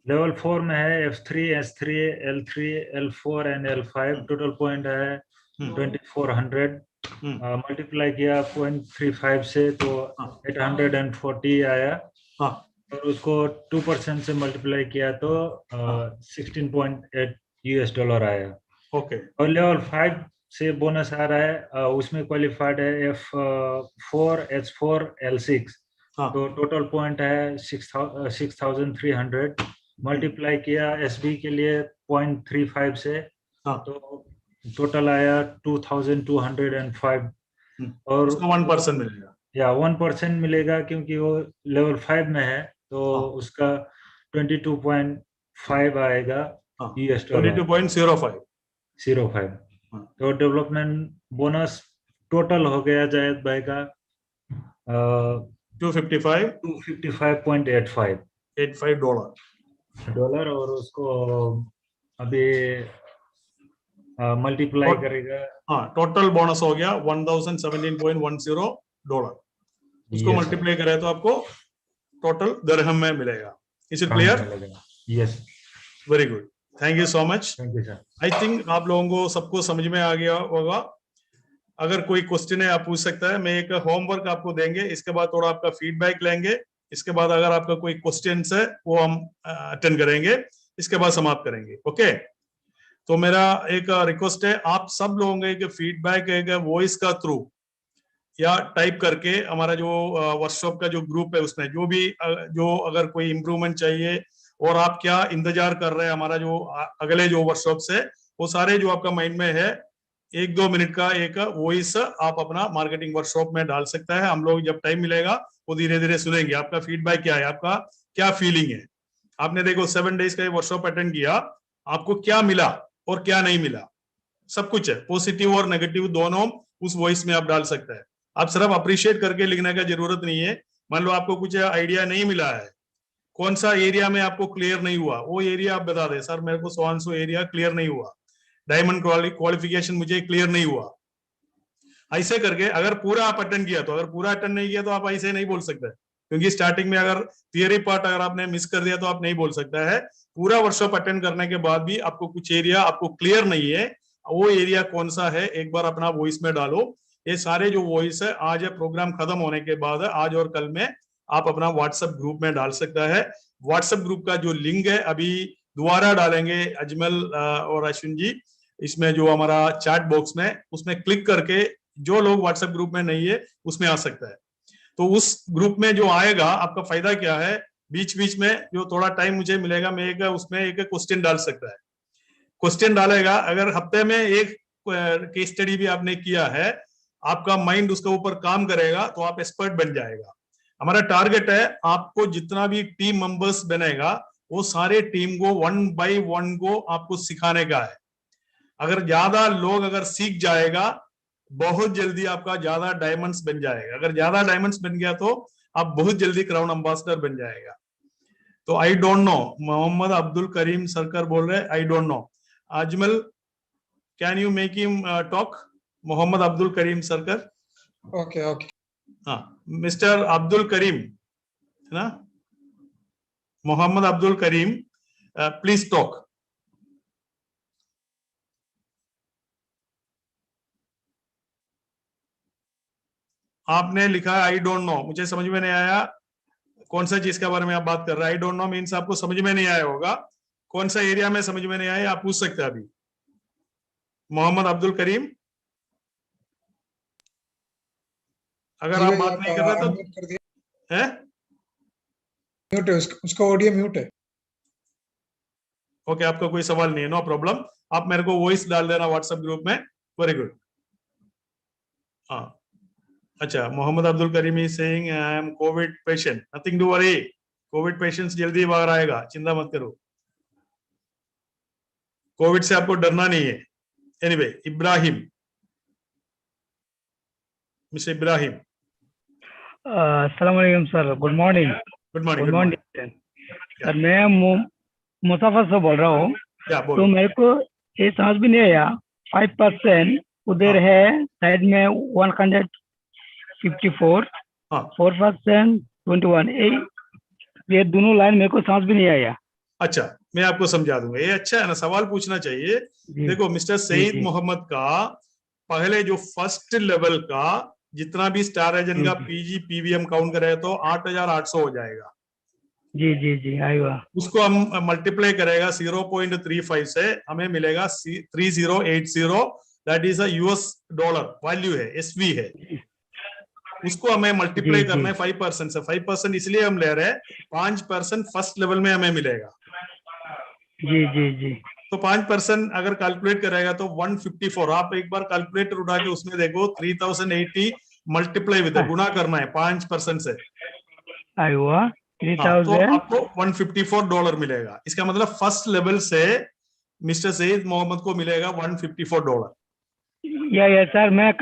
लेवल 4 में है F3, S3, L3, L4 and L5। Total point है 2400, मल्टीप्लाई किया 0.35 से तो 840 आया, और उसको 2% से मल्टीप्लाई किया तो 16.8 US$ आया। ओके। और लेवल 5 से बोनस आ रहा है, उसमें क्वालिफाइड है F4, H4, L6। तो टोटल पॉइंट है 6300, मल्टीप्लाई किया SB के लिए 0.35 से तो टोटल आया 2205, और 1% मिलेगा, या 1% मिलेगा क्योंकि वो लेवल 5 में है तो उसका 22.5 आएगा US$। 22.05। तो डेवलपमेंट बोनस टोटल हो गया जायद भाई का 255.85 डॉलर, और उसको अभी मल्टीप्लाई करेगा। हाँ, टोटल बोनस हो गया $1017.10। उसको मल्टीप्लाई करें तो आपको टोटल दिरहम में मिलेगा। Is it clear? Yes, very good, thank you so much. Thank you sir. I think आप लोगों को सबको समझ में आ गया होगा। अगर कोई क्वेश्चन है आप पूछ सकता है, मैं एक होमवर्क आपको देंगे, इसके बाद थोड़ा आपका फीडबैक लेंगे, इसके बाद अगर आपका कोई क्वेश्चन है वो हम अटेंड करेंगे, इसके बाद समाप्त करेंगे। ओके, तो मेरा एक रिक्वेस्ट है, आप सब लोगों को एक फीडबैक एक वॉइस का थ्रू या टाइप करके हमारा जो वर्कशॉप का जो ग्रुप है उसमें जो अगर कोई इम्प्रूवमेंट चाहिए और आप क्या इंतजार कर रहे हैं हमारा जो अगले जो वर्कशॉप से, वो सारे जो आपका माइंड में है 1-2 मिनट का एक वॉइस आप अपना मार्केटिंग वर्कशॉप में डाल सकता है। हम लोग जब टाइम मिलेगा वो धीरे धीरे सुनेंगे आपका फीडबैक क्या है, आपका क्या फीलिंग है। आपने देखो 7 डेज का वर्कशॉप अटेंड किया, आपको क्या मिला और क्या नहीं मिला, सब कुछ है, पॉजिटिव और नेगेटिव दोनों उस वॉइस में आप डाल सकते हैं। आप सिर्फ अप्रिशिएट करके लिखने का जरूरत नहीं है। मान लो आपको कुछ आइडिया नहीं मिला है, कौन सा एरिया में आपको क्लियर नहीं हुआ, वो एरिया आप बता दें, सर मेरे को सो एरिया क्लियर नहीं हुआ, डायमंड क्वालिफिकेशन मुझे क्लियर नहीं हुआ। ऐसे करके अगर पूरा आप अटेंड किया तो, अगर पूरा अटेंड नहीं किया तो आप ऐसे नहीं बोल सकते, क्योंकि स्टार्टिंग में अगर थियरी पार्ट अगर आपने मिस कर दिया तो आप नहीं बोल सकता है। पूरा वर्कशॉप अटेंड करने के बाद भी आपको कुछ एरिया आपको क्लियर नहीं है, वो एरिया कौन सा है एक बार अपना वॉइस में डालो। ये सारे जो वॉइस है आज प्रोग्राम खत्म होने के बाद आज और कल में आप अपना व्हाट्सएप ग्रुप में डाल सकता है। व्हाट्सएप ग्रुप का जो लिंक है अभी दोबारा डालेंगे अजमल और अश्विन जी, इसमें जो हमारा चैट बॉक्स में, उसमें क्लिक करके जो लोग व्हाट्सएप ग्रुप में नहीं है उसमें आ सकता है। तो उस ग्रुप में जो आएगा आपका फायदा क्या है, बीच बीच में जो थोड़ा टाइम मुझे मिलेगा मैं उसमें एक क्वेश्चन डाल सकता है, क्वेश्चन डालेगा। अगर हफ्ते में एक केस स्टडी भी आपने किया है, आपका माइंड उसके ऊपर काम करेगा तो आप एक्सपर्ट बन जाएगा। हमारा टारगेट है आपको जितना भी टीम मेंबर्स बनेगा वो सारे टीम को 1 by 1 को आपको सिखाने का है। अगर ज्यादा लोग अगर सीख जाएगा बहुत जल्दी आपका ज्यादा डायमंड्स बन जाएगा। अगर ज्यादा डायमंड्स बन गया तो आप बहुत जल्दी क्राउन एम्बेसडर बन जाएगा। तो I don't know, Mohammad Abdul Karim Sarkar बोल रहे हैं I don't know. Ajmal can you make him talk? Mohammad Abdul Karim Sarkar. Okay okay, हाँ मिस्टर अब्दुल करीम है ना, मोहम्मद अब्दुल करीम प्लीज टॉक। आपने लिखा है आई डोंट नो, मुझे समझ में नहीं आया कौन सा चीज के बारे में आप बात कर रहे हैं। आई डोंट नो मीन्स आपको समझ में नहीं आया होगा, कौन सा एरिया में समझ में नहीं आया आप पूछ सकते हैं अभी। मोहम्मद अब्दुल करीम अगर आप बात नहीं कर रहे तो है म्यूट है, उसका ऑडियो म्यूट है। ओके, आपका कोई सवाल नहीं है, नो प्रॉब्लम, आप मेरे को वॉइस डाल देना व्हाट्सएप ग्रुप में। Very good. हाँ अच्छा, Mohammad Abdul Karim is saying I am COVID patient, nothing to worry, COVID patient जल्दी बाहर आएगा, चिंता मत करो, कोविड से आपको डरना नहीं है। Anyway, Ibrahim, mister Ibrahim. अस्सलाम वालेकुम sir, good morning. Good morning. Good morning sir, मैं मुसाफर से बोल रहा हूँ। तो मेरे को ये समझ भी नहीं आया, 5% उधर है साइड में 154, 4% 21, ये दोनों लाइन मेरे को समझ भी नहीं आया। अच्छा, मैं आपको समझा दूंगा। ये अच्छा है ना, सवाल पूछना चाहिए। देखो मिस्टर सईद मोहम्मद का पहले जो फर्स्ट लेवल का जितना भी स्टार एजेंट का पीजी पीवीएम काउंट करे तो 8,800 हो जाएगा। जी जी जी, आएगा। उसको हम मल्टीप्लाई करेगा 0.35 से, हमें मिलेगा 3080, that is a US dollar value है, एसवी है। उसको हमें मल्टीप्लाई करना है 5% से। 5% इसलिए हम ले रहे हैं, 5% फर्स्ट लेवल में हमें मिलेगा। जी जी जी। तो 5% अगर कैलकुलेट करेगा तो 154। आप एक बार कैलकुलेटर उठा के उसमें देखो 3080 मल्टीप्लाई विद, गुणा करना है 5% से। आएगा 3000, तो आपको $154 मिलेगा। इसका मतलब फर्स्ट लेवल से मिस्टर सईद मोहम्मद को मिलेगा $154। या सर, मैं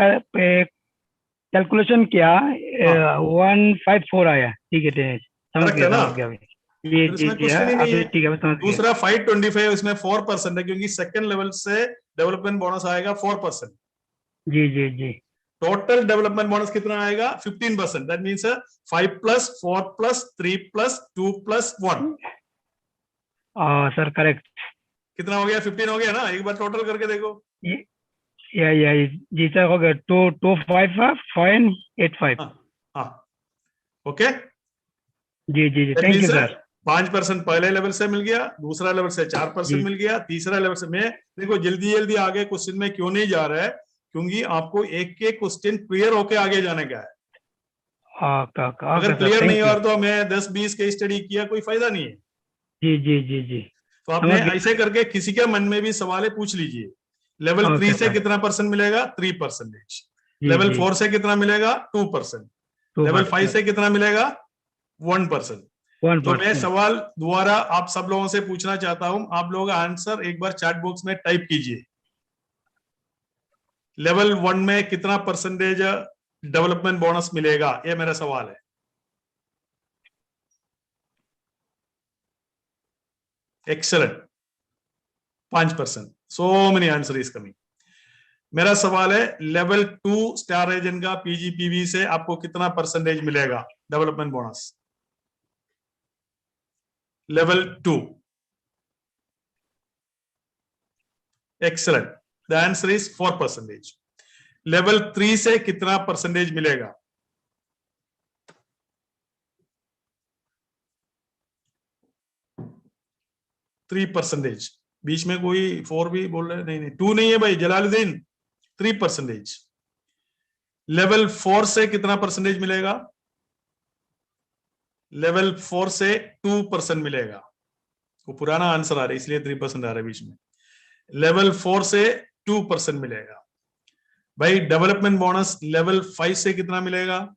कैलकुलेशन किया, 154 आया। ठीक है, समझ गया भाई। ये जी जी, ठीक है, समझ गया। दूसरा 525, इसमें 4% है, क्योंकि सेकंड लेवल से डेवलपमेंट बोनस आएगा 4%। जी जी जी। टोटल डेवलपमेंट बोनस कितना आएगा? 15%। That means 5 + 4 + 3 + 2 + 1। Sir correct. कितना हो गया? 15 हो गया ना? एक बार टोटल करके देखो। या जी सर, हो गया 225.85। ओके जी जी जी, थैंक यू सर। 5% पहले लेवल से मिल गया, दूसरा लेवल से 4% मिल गया, तीसरा लेवल से। मैं देखो जल्दी आगे क्वेश्चन में क्यों नहीं जा रहा है, क्योंकि आपको एक एक क्वेश्चन क्लियर होके आगे जाने का है। अगर क्लियर नहीं हो तो मैं 10-20 केस स्टडी किया कोई फायदा नहीं है। जी जी जी जी। तो आपने ऐसे करके किसी के मन में भी सवाल पूछ लीजिए। लेवल 3 से कितना % मिलेगा? 3%। लेवल 4 से कितना मिलेगा? 2%। लेवल 5 से कितना मिलेगा? 1%। तो मैं सवाल दोबारा आप सब लोगों से पूछना चाहता हूं, आप लोगों का आंसर एक बार चैट बॉक्स में टाइप कीजिए। लेवल 1 में कितना % डेवलपमेंट बोनस मिलेगा? ये मेरा सवाल है। Excellent, 5%। So many answer is coming. मेरा सवाल है, लेवल 2 स्टार एजेंट का पीजीपीवी से आपको कितना % मिलेगा development bonus? Level 2। Excellent, the answer is 4%। Level 3 से कितना % मिलेगा? %3। बीच में कोई 4 भी बोल रहे? नहीं 2 नहीं है भाई जलालुद्दीन, 3%। लेवल 4 से कितना % मिलेगा? लेवल 4 से 2% मिलेगा। वो पुराना आंसर आ रहा है इसलिए 3% आ रहा है बीच में। लेवल 4 से 2% मिलेगा। भाई डेवलपमेंट बोनस लेवल 5 से कितना मिलेगा?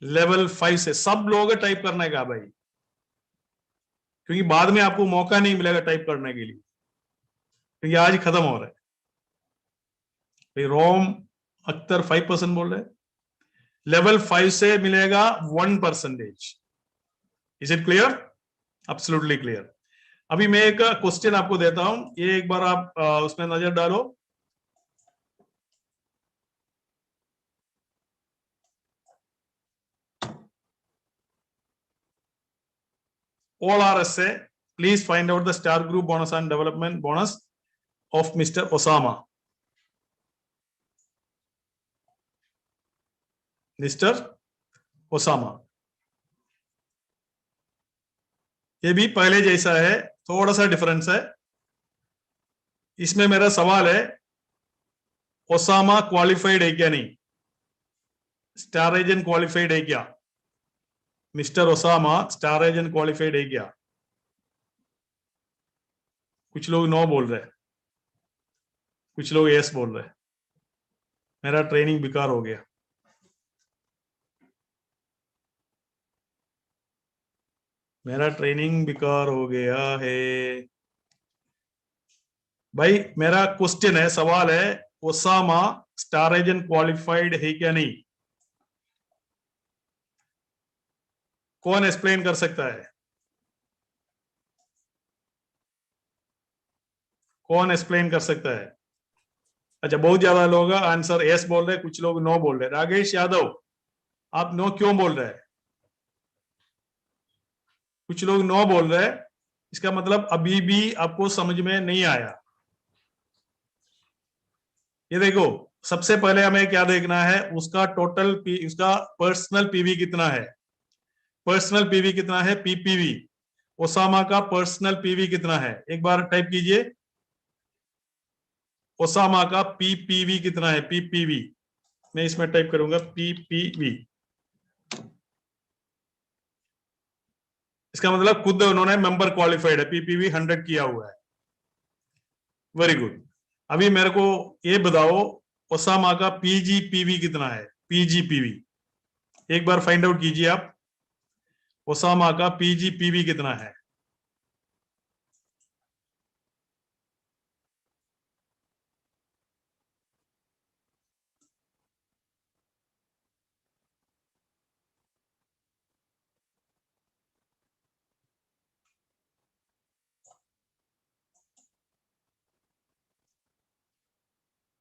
लेवल 5 से सब लोग टाइप करने का भाई, क्योंकि बाद में आपको मौका नहीं मिलेगा टाइप करने के लिए, क्योंकि आज खत्म हो रहा है। भाई रोम अख्तर 5% बोल रहे हैं। लेवल 5 से मिलेगा 1%। Is it clear? Absolutely clear. अभी मैं एक क्वेश्चन आपको देता हूं, ये एक बार आप उसमें नजर डालो। All RSA, please find out the star group bonus and development bonus of Mr. Osama. Mr. Osama. ये भी पहले जैसा है, थोड़ा सा डिफरेंस है। इसमें मेरा सवाल है, ओसामा क्वालिफाइड है क्या? नहीं। स्टार एजेंट क्वालिफाइड है क्या? Mister Osama star agent qualified है क्या? कुछ लोग नो बोल रहे हैं, कुछ लोग यस बोल रहे हैं। मेरा ट्रेनिंग बेकार हो गया। मेरा ट्रेनिंग बेकार हो गया है भाई। मेरा क्वेश्चन है, सवाल है, ओसामा स्टार एजेंट क्वालिफाइड है क्या नहीं? कौन एक्सप्लेन कर सकता है? कौन एक्सप्लेन कर सकता है? अच्छा, बहुत ज्यादा लोग आंसर यस बोल रहे, कुछ लोग नो बोल रहे। राकेश यादव, आप नो क्यों बोल रहे हैं? कुछ लोग नो बोल रहे हैं, इसका मतलब अभी भी आपको समझ में नहीं आया। ये देखो, सबसे पहले हमें क्या देखना है, उसका टोटल उसका पर्सनल पीवी कितना है। पर्सनल पीवी कितना है? पीपीवी। ओसामा का पर्सनल पीवी कितना है? एक बार टाइप कीजिए, ओसामा का पीपीवी कितना है? पीपीवी मैं इसमें टाइप करूंगा, पीपीवी। इसका मतलब खुद उन्होंने मेंबर क्वालिफाइड है, पीपीवी 100 किया हुआ है। Very good. अभी मेरे को ये बताओ, ओसामा का पीजीपीवी कितना है? पीजीपीवी एक बार फाइंड आउट कीजिए आप, ओसामा का पीजीपीवी कितना है?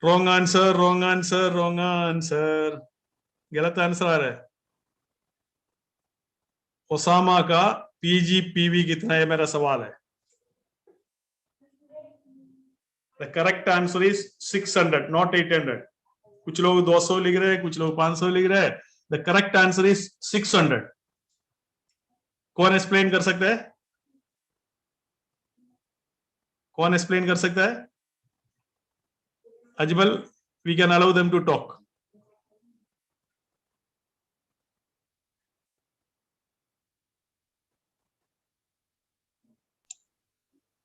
Wrong answer, wrong answer, wrong answer, गलत आंसर आ रहा है। ओसामा का पीजीपीवी कितना है, मेरा सवाल है। The correct answer is 600, not 800। कुछ लोग 200 लिख रहे हैं, कुछ लोग 500 लिख रहे हैं। The correct answer is 600। कौन एक्सप्लेन कर सकता है? कौन एक्सप्लेन कर सकता है? Ajmal, we can allow them to talk.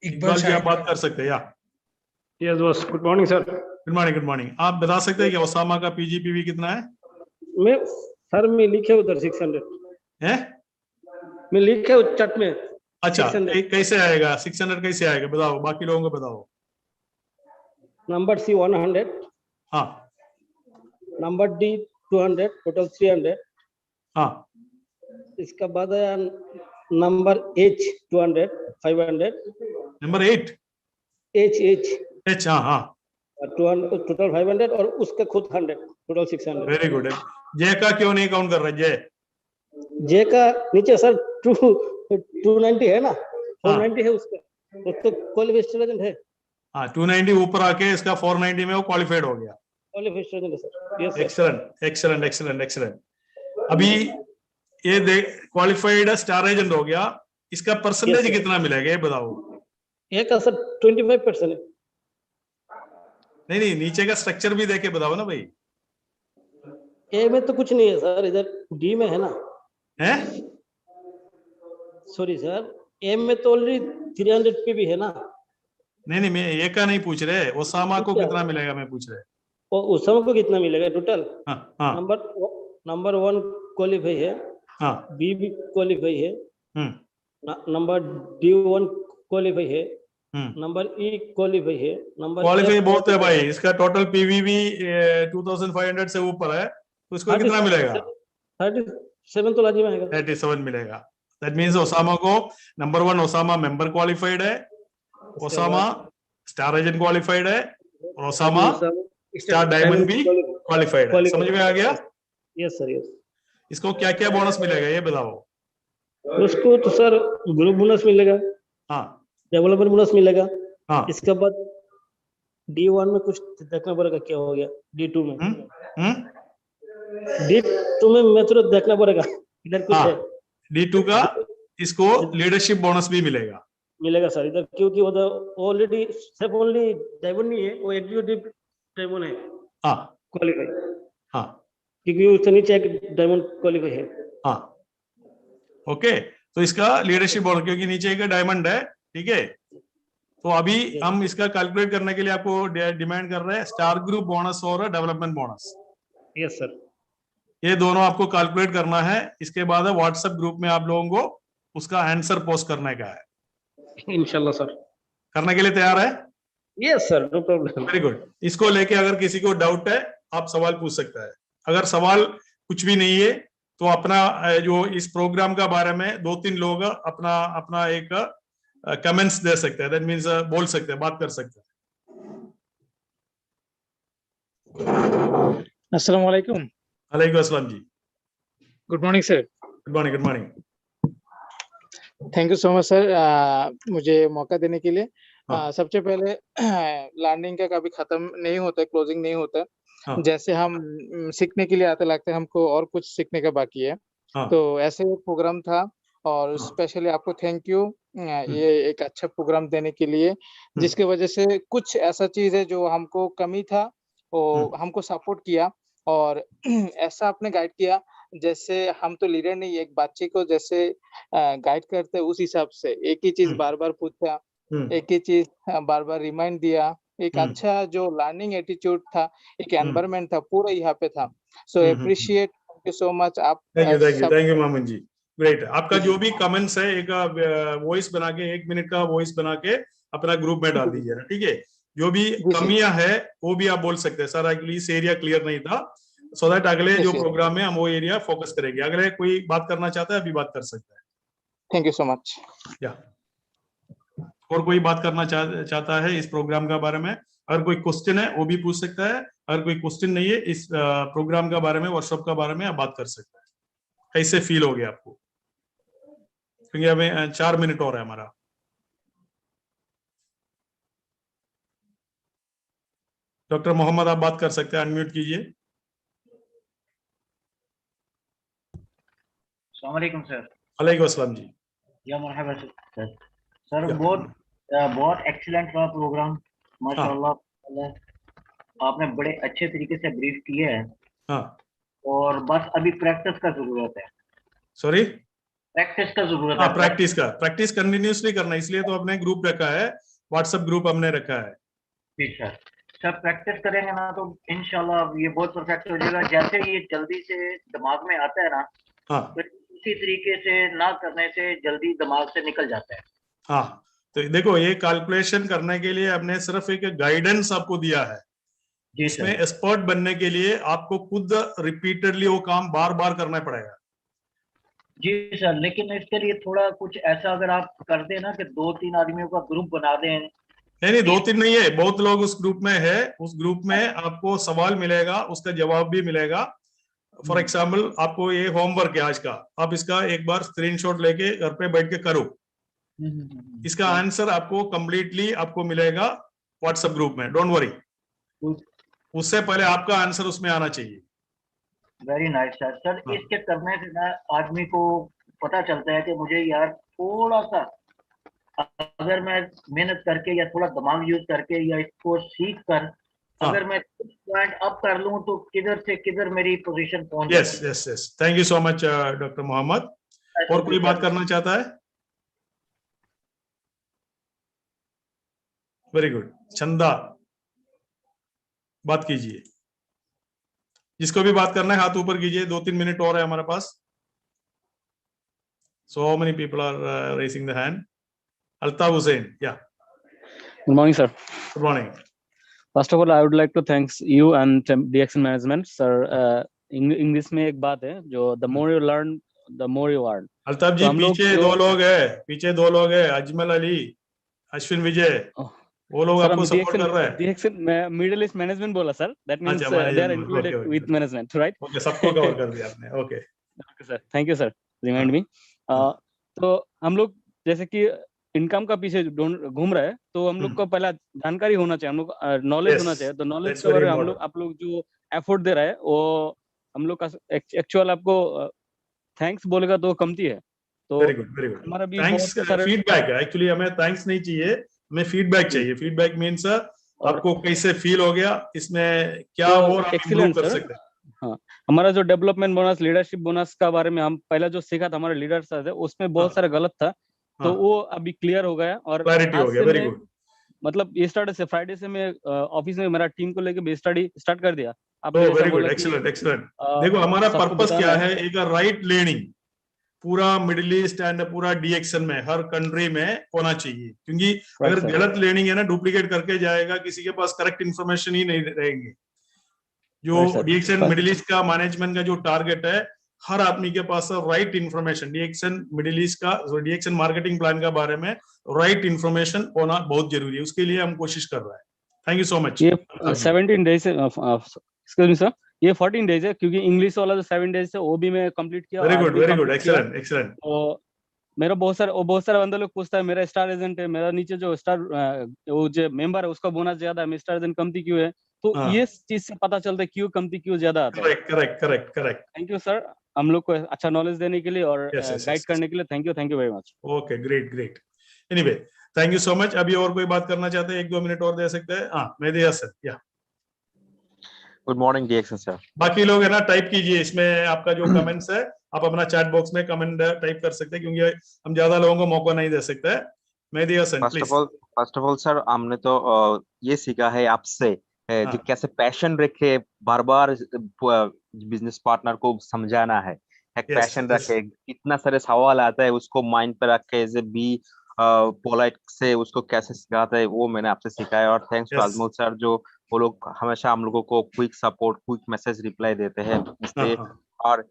Iqbal ji, आप बात कर सकते हैं या? Yes boss, good morning sir. Good morning, good morning. आप बता सकते हैं कि ओसामा का पीजीपीवी कितना है? मैं सर में लिखे उधर 600 है, मैं लिखे उस चट में। अच्छा, कैसे आएगा 600? कैसे आएगा बताओ, बाकी लोगों को बताओ। नंबर सी 100, हाँ, नंबर डी 200, टोटल 300। हाँ, इसका बाद है number H 200, 500। Number 8 H H H, हाँ हाँ, 200, टोटल 500 और उसका खुद 100, टोटल 600। Very good. जय का क्यों नहीं काउंट कर रहे? जय, जे का नीचे सर 290 है ना, 490 है उसका, तो क्वालिफाइड एजेंट है। हाँ, 290 ऊपर आके इसका 490 में वो क्वालिफाइड हो गया। क्वालिफाइड एजेंट है sir. Yes sir. Excellent, excellent, excellent, excellent. अभी ये क्वालिफाइड स्टार एजेंट हो गया, इसका परसेंटेज कितना मिलेगा ये बताओ। ये का सर 25% है। नहीं नहीं, नीचे का स्ट्रक्चर भी देके बताओ ना भाई। ए में तो कुछ नहीं है सर, इधर डी में है ना। है, सॉरी सर, ए में तो ऑलरेडी 300 पे भी है ना। नहीं नहीं, मैं ये का नहीं पूछ रहे, ओसामा को कितना मिलेगा मैं पूछ रहे। और ओसामा को कितना मिलेगा टोटल? हाँ, हाँ, नंबर 1 क्वालिफाई है, हाँ, बी भी क्वालिफाई है, नंबर D1 क्वालिफाई है, नंबर ई क्वालिफाई है, नंबर क्वालिफाई बहुत है भाई। इसका टोटल पीवीवी 2500 से ऊपर है, तो इसको कितना मिलेगा? 37 तो लाजिम आएगा। 37 मिलेगा। दैट मींस ओसामा को नंबर 1 ओसामा मेंबर क्वालिफाइड है, ओसामा स्टार एजेंट क्वालिफाइड है, और ओसामा स्टार डायमंड भी क्वालिफाइड है। समझ में आ गया? Yes sir, yes. इसको क्या क्या बोनस मिलेगा ये बताओ। उसको तो सर ग्रुप बोनस मिलेगा, हाँ, डेवलपर बोनस मिलेगा। हाँ, इसके बाद D1 में कुछ देखना पड़ेगा क्या हो गया, D2 में D2 में मैं तो देखना पड़ेगा इधर कुछ है। D2 का इसको लीडरशिप बोनस भी मिलेगा सर इधर, क्योंकि उधर ऑलरेडी सिर्फ ओनली डायमंड नहीं है, वो एग्जीक्यूटिव डायमंड है। हाँ, क्वालिफाई, हाँ, क्योंकि उससे नीचे एक डायमंड क्वालिफाई है। हाँ, ओके। तो इसका लीडरशिप बोनस, क्योंकि नीचे एक डायमंड है, ठीक है। तो अभी हम इसका कैलकुलेट करने के लिए आपको डिमांड कर रहे हैं स्टार ग्रुप बोनस और डेवलपमेंट बोनस। यस सर, ये दोनों आपको कैलकुलेट करना है। इसके बाद व्हाट्सएप ग्रुप में आप लोगों को उसका आंसर पोस्ट करने का है। इंशाल्लाह सर। करने के लिए तैयार है? Yes sir, no problem. Very good. इसको लेके अगर किसी को डाउट है आप सवाल पूछ सकता है। अगर सवाल कुछ भी नहीं है तो अपना जो इस प्रोग्राम का बारे में 2-3 लोग अपना अपना एक कमेंट्स दे सकते हैं, दैट मीन्स बोल सकते हैं, बात कर सकते हैं। अस्सलाम वालेकुम। वालेकुम अस्सलाम जी। Good morning sir. Good morning, good morning. Thank you so much sir मुझे मौका देने के लिए। हाँ। सबसे पहले लर्निंग का कभी खत्म नहीं होता, क्लोजिंग नहीं होता। हाँ। जैसे हम सीखने के लिए आते लगते हैं हमको और कुछ सीखने का बाकी है। हाँ। तो ऐसे एक प्रोग्राम था और स्पेशली आपको थैंक यू ये एक अच्छा प्रोग्राम देने के लिए, जिसकी वजह से कुछ ऐसा चीज है जो हमको कमी था वो हमको सपोर्ट किया और ऐसा आपने गाइड किया जैसे हम तो लीडर नहीं, एक बच्चे को जैसे गाइड करते उस हिसाब से एक ही चीज बार-बार पूछा, एक ही चीज बार-बार रिमाइंड दिया। एक अच्छा जो लर्निंग एटीट्यूड था, एक एनवायरनमेंट था, पूरा यहाँ पे था। So appreciate, thank you so much. आप thank you Mohammad ji, great. आपका जो भी कमेंट्स है एक वॉइस बना के 1 मिनट का वॉइस बना के अपना ग्रुप में डाल दीजिए, ठीक है। जो भी कमियां है वो भी आप बोल सकते हैं, सर एक्चुअली इस एरिया क्लियर नहीं था, सो दैट अगले जो प्रोग्राम है हम वो एरिया फोकस करेंगे। अगले कोई बात करना चाहता है अभी बात कर सकता है। Thank you so much. या और कोई बात करना चाहता है इस प्रोग्राम का बारे में? अगर कोई क्वेश्चन है वो भी पूछ सकता है। अगर कोई क्वेश्चन नहीं है इस प्रोग्राम का बारे में, वर्कशॉप का बारे में, आप बात कर सकते हैं। कैसे फील हो गया आपको? क्योंकि हमें 4 मिनट और है हमारा। डॉक्टर मोहम्मद आप बात कर सकते हैं, अनम्यूट कीजिए। अस्सलाम वालेकुम सर। वालेकुम अस्सलाम जी। या मरहबा सर। सर बहुत एक्सीलेंट रहा प्रोग्राम, माशाल्लाह। आपने बड़े अच्छे तरीके से ब्रीफ किए हैं। हाँ। और बस अभी प्रैक्टिस का जरूरत है। सॉरी? प्रैक्टिस का जरूरत है। प्रैक्टिस कंटिन्यूसली करना, इसलिए तो अपने ग्रुप रखा है, व्हाट्सएप ग्रुप हमने रखा है। ठीक सर। सर प्रैक्टिस करेंगे ना तो इंशाल्लाह ये बहुत परफेक्ट हो जाएगा। जैसे ये जल्दी से दिमाग में आता है ना, हाँ, तो इसी तरीके से ना करने से जल्दी दिमाग से निकल जाता है। हाँ, तो देखो ये कैलकुलेशन करने के लिए हमने सिर्फ एक गाइडेंस आपको दिया है। इसमें एक्सपर्ट बनने के लिए आपको खुद रिपीटेडली वो काम बार बार करना पड़ेगा। जी सर, लेकिन इसके लिए थोड़ा कुछ ऐसा अगर आप कर दें ना कि 2-3 आदमियों का ग्रुप बना दें। नहीं 2-3 नहीं है, बहुत लोग उस ग्रुप में है। उस ग्रुप में आपको सवाल मिलेगा, उसका जवाब भी मिलेगा। फॉर एग्जाम्पल आपको ये होमवर्क है आज का, आप इसका एक बार स्क्रीनशॉट लेके घर पे बैठ के करो। इसका आंसर आपको कंप्लीटली आपको मिलेगा व्हाट्सएप ग्रुप में, डोंट वरी। उससे पहले आपका आंसर उसमें आना चाहिए। Very nice sir. सर इसके करने से ना आदमी को पता चलता है कि मुझे यार थोड़ा सा अगर मैं मेहनत करके या थोड़ा दिमाग यूज करके या इसको सीख कर अगर मैं पॉइंट अप कर लूं तो किधर से किधर मेरी पोजीशन पहुंच जाती है। Yes thank you so much doctor Mohammad. और कोई बात करना चाहता है? Very good. चंदा बात कीजिए, जिसको भी बात करना है हाथ ऊपर कीजिए। 2-3 मिनट और है हमारे पास। So many people are raising the hand. Altaf Hussain, yeah. Good morning, sir. Good morning. First of all, I would like to thank you and DXN Management, sir. English में एक बात है जो the more you learn, the more you earn. Altaf जी पीछे 2 लोग हैं, अजमल अली, अश्विन विजय, वो लोग आपको सपोर्ट कर रहे हैं। DXN मिडिल ईस्ट मैनेजमेंट बोला sir, that means they are included with management, right? Okay, सबको कवर कर दिया आपने। Okay. Okay sir, thank you sir, remind me. तो हम लोग जैसे कि इनकम का पीछे घूम रहे हैं, तो हम लोग को पहला जानकारी होना चाहिए, हम लोग नॉलेज होना चाहिए। तो नॉलेज के बारे में हम लोग आप लोग जो एफर्ट दे रहे हैं वो हम लोग का एक्चुअल आपको थैंक्स बोलेगा तो कमती है। तो वेरी गुड हमारा भी थैंक्स फीडबैक है। एक्चुअली हमें थैंक्स नहीं चाहिए, हमें फीडबैक चाहिए। फीडबैक मींस आपको कैसे फील हो गया, इसमें क्या और आप इम्प्रूव कर सकते हैं। हाँ, हमारा जो डेवलपमेंट बोनस, लीडरशिप बोनस का बारे में हम पहला जो सीखा था हमारे लीडर से, उसमें बहुत सारा गलत था। तो वो अभी क्लियर हो गया और क्लैरिटी हो गया। Very good. मतलब ये स्टार्ट से फ्राइडे से मैं ऑफिस में मेरा टीम को लेके बेस स्टडी स्टार्ट कर दिया। आप वेरी गुड, एक्सीलेंट। देखो हमारा पर्पस क्या है, एक राइट लर्निंग पूरा मिडिल ईस्ट एंड पूरा DXN में हर कंट्री में होना चाहिए। क्योंकि अगर गलत लर्निंग है ना, डुप्लीकेट करके जाएगा, किसी के पास करेक्ट इन्फॉर्मेशन ही नहीं रहेंगे। जो डीएक्सन मिडिल ईस्ट का मैनेजमेंट का जो टारगेट है, हर आदमी के पास राइट इन्फॉर्मेशन, डीएक्सन मिडिल ईस्ट का डीएक्सन मार्केटिंग प्लान के बारे में राइट इन्फॉर्मेशन होना बहुत जरूरी है। उसके लिए हम कोशिश कर रहे हैं। Thank you so much. ये 17 डेज एक्सक्यूज मी सर, ये 14 डेज है क्योंकि इंग्लिश वाला जो 7 डेज है वो भी मैं कंप्लीट किया। Very good, excellent excellent. तो मेरा बहुत सारे बंदे लोग पूछता है मेरा स्टार एजेंट है, मेरा नीचे जो स्टार वो जो मेंबर है उसका बोनस ज्यादा है, स्टार एजेंट कमती क्यों है? तो ये चीज से पता चलता है क्यों कमती क्यों ज्यादा आता है। करेक्ट। थैंक यू सर, हम लोग को अच्छा नॉलेज देने के लिए और गाइड करने के लिए thank you very much. Okay, great. Anyway thank you so much. अभी और कोई बात करना चाहते हैं? 1-2 मिनट और दे सकते हैं? हाँ, मेहदी हसन, या गुड मॉर्निंग डीएक्सन सर। बाकी लोग है ना, टाइप कीजिए इसमें आपका जो कमेंट्स है, आप अपना चैट बॉक्स में कमेंट टाइप कर सकते हैं क्योंकि हम ज्यादा लोगों को मौका नहीं दे सकते। Mehdi Hasan please. First of all sir, हमने तो ये सीखा है आपसे जो कैसे पैशन रखे, बार बार बिजनेस पार्टनर को समझाना है, एक पैशन रखे, इतना सारे सवाल आता है उसको माइंड पे रख के बी पोलाइट से उसको कैसे सिखाता है, वो मैंने आपसे सीखा है। और थैंक्स टू अजमल सर, जो वो लोग हमेशा हम लोगों को quick support, quick message reply देते हैं इसलिए। और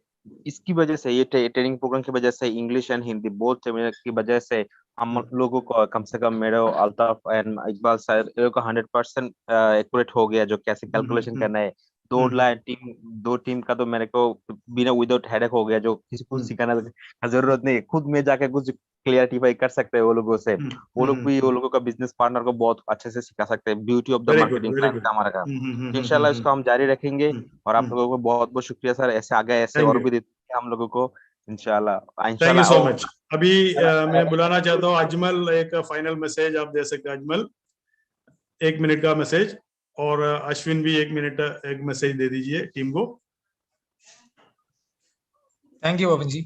इसकी वजह से, ये ट्रेनिंग प्रोग्राम की वजह से, इंग्लिश एंड हिंदी बोथ की वजह से हम लोगों को कम से कम मेरे अल्ताफ एंड इकबाल सर को 100% एक्यूरेट हो गया जो कैसे कैलकुलेशन करना है। दो टीम का तो मेरे को बिना विदाउट हेडेक हो गया, जो किसी को सिखाने की जरूरत नहीं, खुद में जाके कुछ क्लियरिफाई कर सकते हैं वो लोगों से। वो लोग भी वो लोगों का बिजनेस पार्टनर को बहुत अच्छे से सिखा सकते हैं। Beauty of the marketing plan का हमारा काम। इंशाल्लाह इसको हम जारी रखेंगे। और आप लोगों को बहुत बहुत शुक्रिया सर, ऐसे आगे ऐसे और भी देते हैं हम लोगों को इंशाल्लाह। Thank you so much. अभी मैं बुलाना चाहता हूँ अजमल, एक फाइनल मैसेज आप दे सकते हैं अजमल, 1 मिनट का मैसेज। और अश्विन भी 1 मिनट एक मैसेज दे दीजिए टीम को। थैंक यू पवन जी।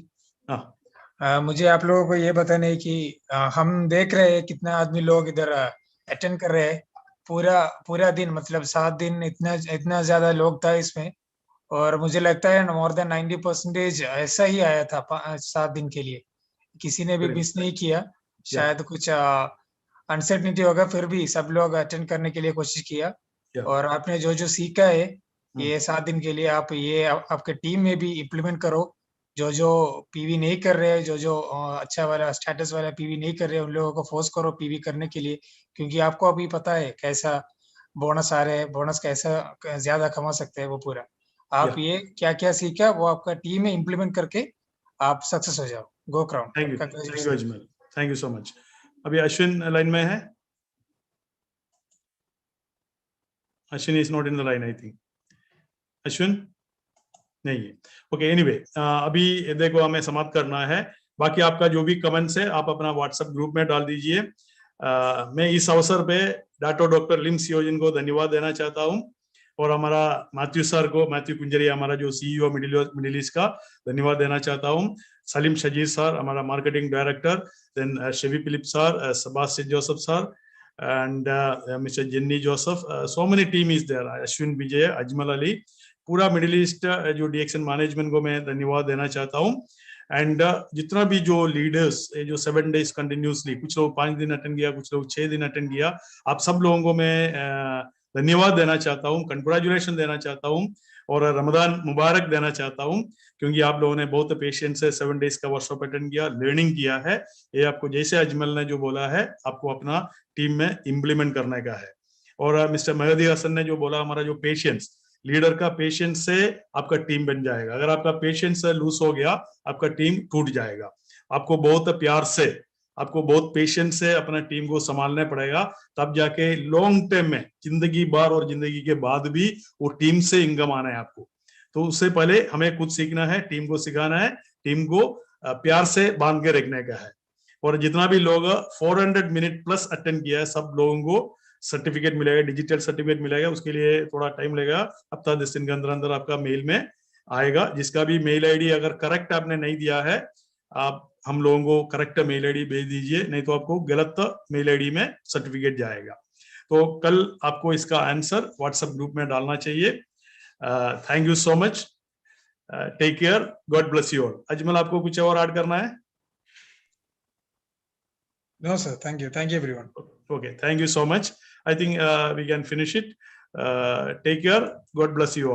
मुझे आप लोगों को ये बताना है कि हम देख रहे हैं कितना आदमी लोग इधर अटेंड कर रहे हैं पूरा दिन, मतलब 7 दिन, इतना ज्यादा लोग था इसमें। और मुझे लगता है मोर देन 90% ऐसा ही आया था 7 दिन के लिए, किसी ने भी मिस नहीं किया। शायद कुछ अनसर्टेनिटी होगा, फिर भी सब लोग अटेंड करने के लिए कोशिश किया। और आपने जो सीखा है ये 7 दिन के लिए, आप ये आपके टीम में भी इम्प्लीमेंट करो। जो पीवी नहीं कर रहे हैं, जो अच्छा वाला स्टेटस वाला पीवी नहीं कर रहे हैं, उन लोगों को फोर्स करो पीवी करने के लिए, क्योंकि आपको अभी पता है कैसा बोनस आ रहे हैं, बोनस कैसा ज्यादा कमा सकते हैं वो पूरा। आप ये क्या सीखा वो आपका टीम में इम्प्लीमेंट करके आप सक्सेस हो जाओ। Go crown. Thank you Ajmal, thank you so much. अभी अश्विन लाइन में है? Ashwin is not in the line, I think. Ashwin नहीं है। ओके, एनीवे अभी देखो हमें समाप्त करना है। बाकी आपका जो भी कमेंट्स है आप अपना व्हाट्सएप ग्रुप में डाल दीजिए। मैं इस अवसर पे डॉक्टर लिम सियोजिन को धन्यवाद देना चाहता हूं, और हमारा मैथ्यू सर को, मैथ्यू कुंजरिया हमारा जो सीईओ मिडिल ईस्ट का, धन्यवाद देना चाहता हूं। सलीम शजीर सर हमारा marketing director, then Shevy Philip sir, Sebastian Joseph sir, and Mr. Jenny Joseph, so many team is there, Ashwin Vijay, Ajmal Ali, पूरा मिडिल ईस्ट जो डीएक्सन मैनेजमेंट को मैं धन्यवाद देना चाहता हूँ। एंड जितना भी जो लीडर्स जो 7 डेज कंटिन्यूसली, कुछ लोग 5 दिन अटेंड किया, कुछ लोग 6 दिन अटेंड किया, आप सब लोगों को मैं धन्यवाद देना चाहता हूँ, कंग्रेचुलेशन देना चाहता हूँ और रमजान मुबारक देना चाहता हूँ, क्योंकि आप लोगों ने बहुत पेशेंस से 7 डेज का वर्कशॉप अटेंड किया, लर्निंग किया है। ये आपको जैसे अजमल ने जो बोला है आपको अपना टीम में इम्प्लीमेंट करने का है। और मिस्टर मेहदी हसन ने जो बोला, हमारा जो पेशेंस, लीडर का पेशेंस से आपका टीम बन जाएगा। अगर आपका पेशेंस लूज हो गया आपका टीम टूट जाएगा। आपको बहुत प्यार से, आपको बहुत पेशेंस से अपना टीम को संभालना पड़ेगा, तब जाके लॉन्ग टर्म में जिंदगी भर और जिंदगी के बाद भी वो टीम से इनकम आना है आपको। तो उससे पहले हमें कुछ सीखना है, टीम को सिखाना है, टीम को प्यार से बांध के रखने का है। और जितना भी लोग 400 मिनट प्लस अटेंड किया है सब लोगों को सर्टिफिकेट मिलेगा, डिजिटल सर्टिफिकेट मिलेगा। उसके लिए थोड़ा टाइम लगेगा, हफ्ता 10 दिन के अंदर अंदर आपका मेल में आएगा। जिसका भी मेल आईडी अगर करेक्ट आपने नहीं दिया है, आप हम लोगों को करेक्ट मेल आईडी भेज दीजिए, नहीं तो आपको गलत मेल आईडी में सर्टिफिकेट जाएगा। तो कल आपको इसका आंसर व्हाट्सएप ग्रुप में डालना चाहिए। Thank you so much, take care, God bless you all. Ajmal आपको कुछ और ऐड करना है? No sir, thank you everyone. Okay, thank you so much. I think we can finish it. Take care, God bless you all.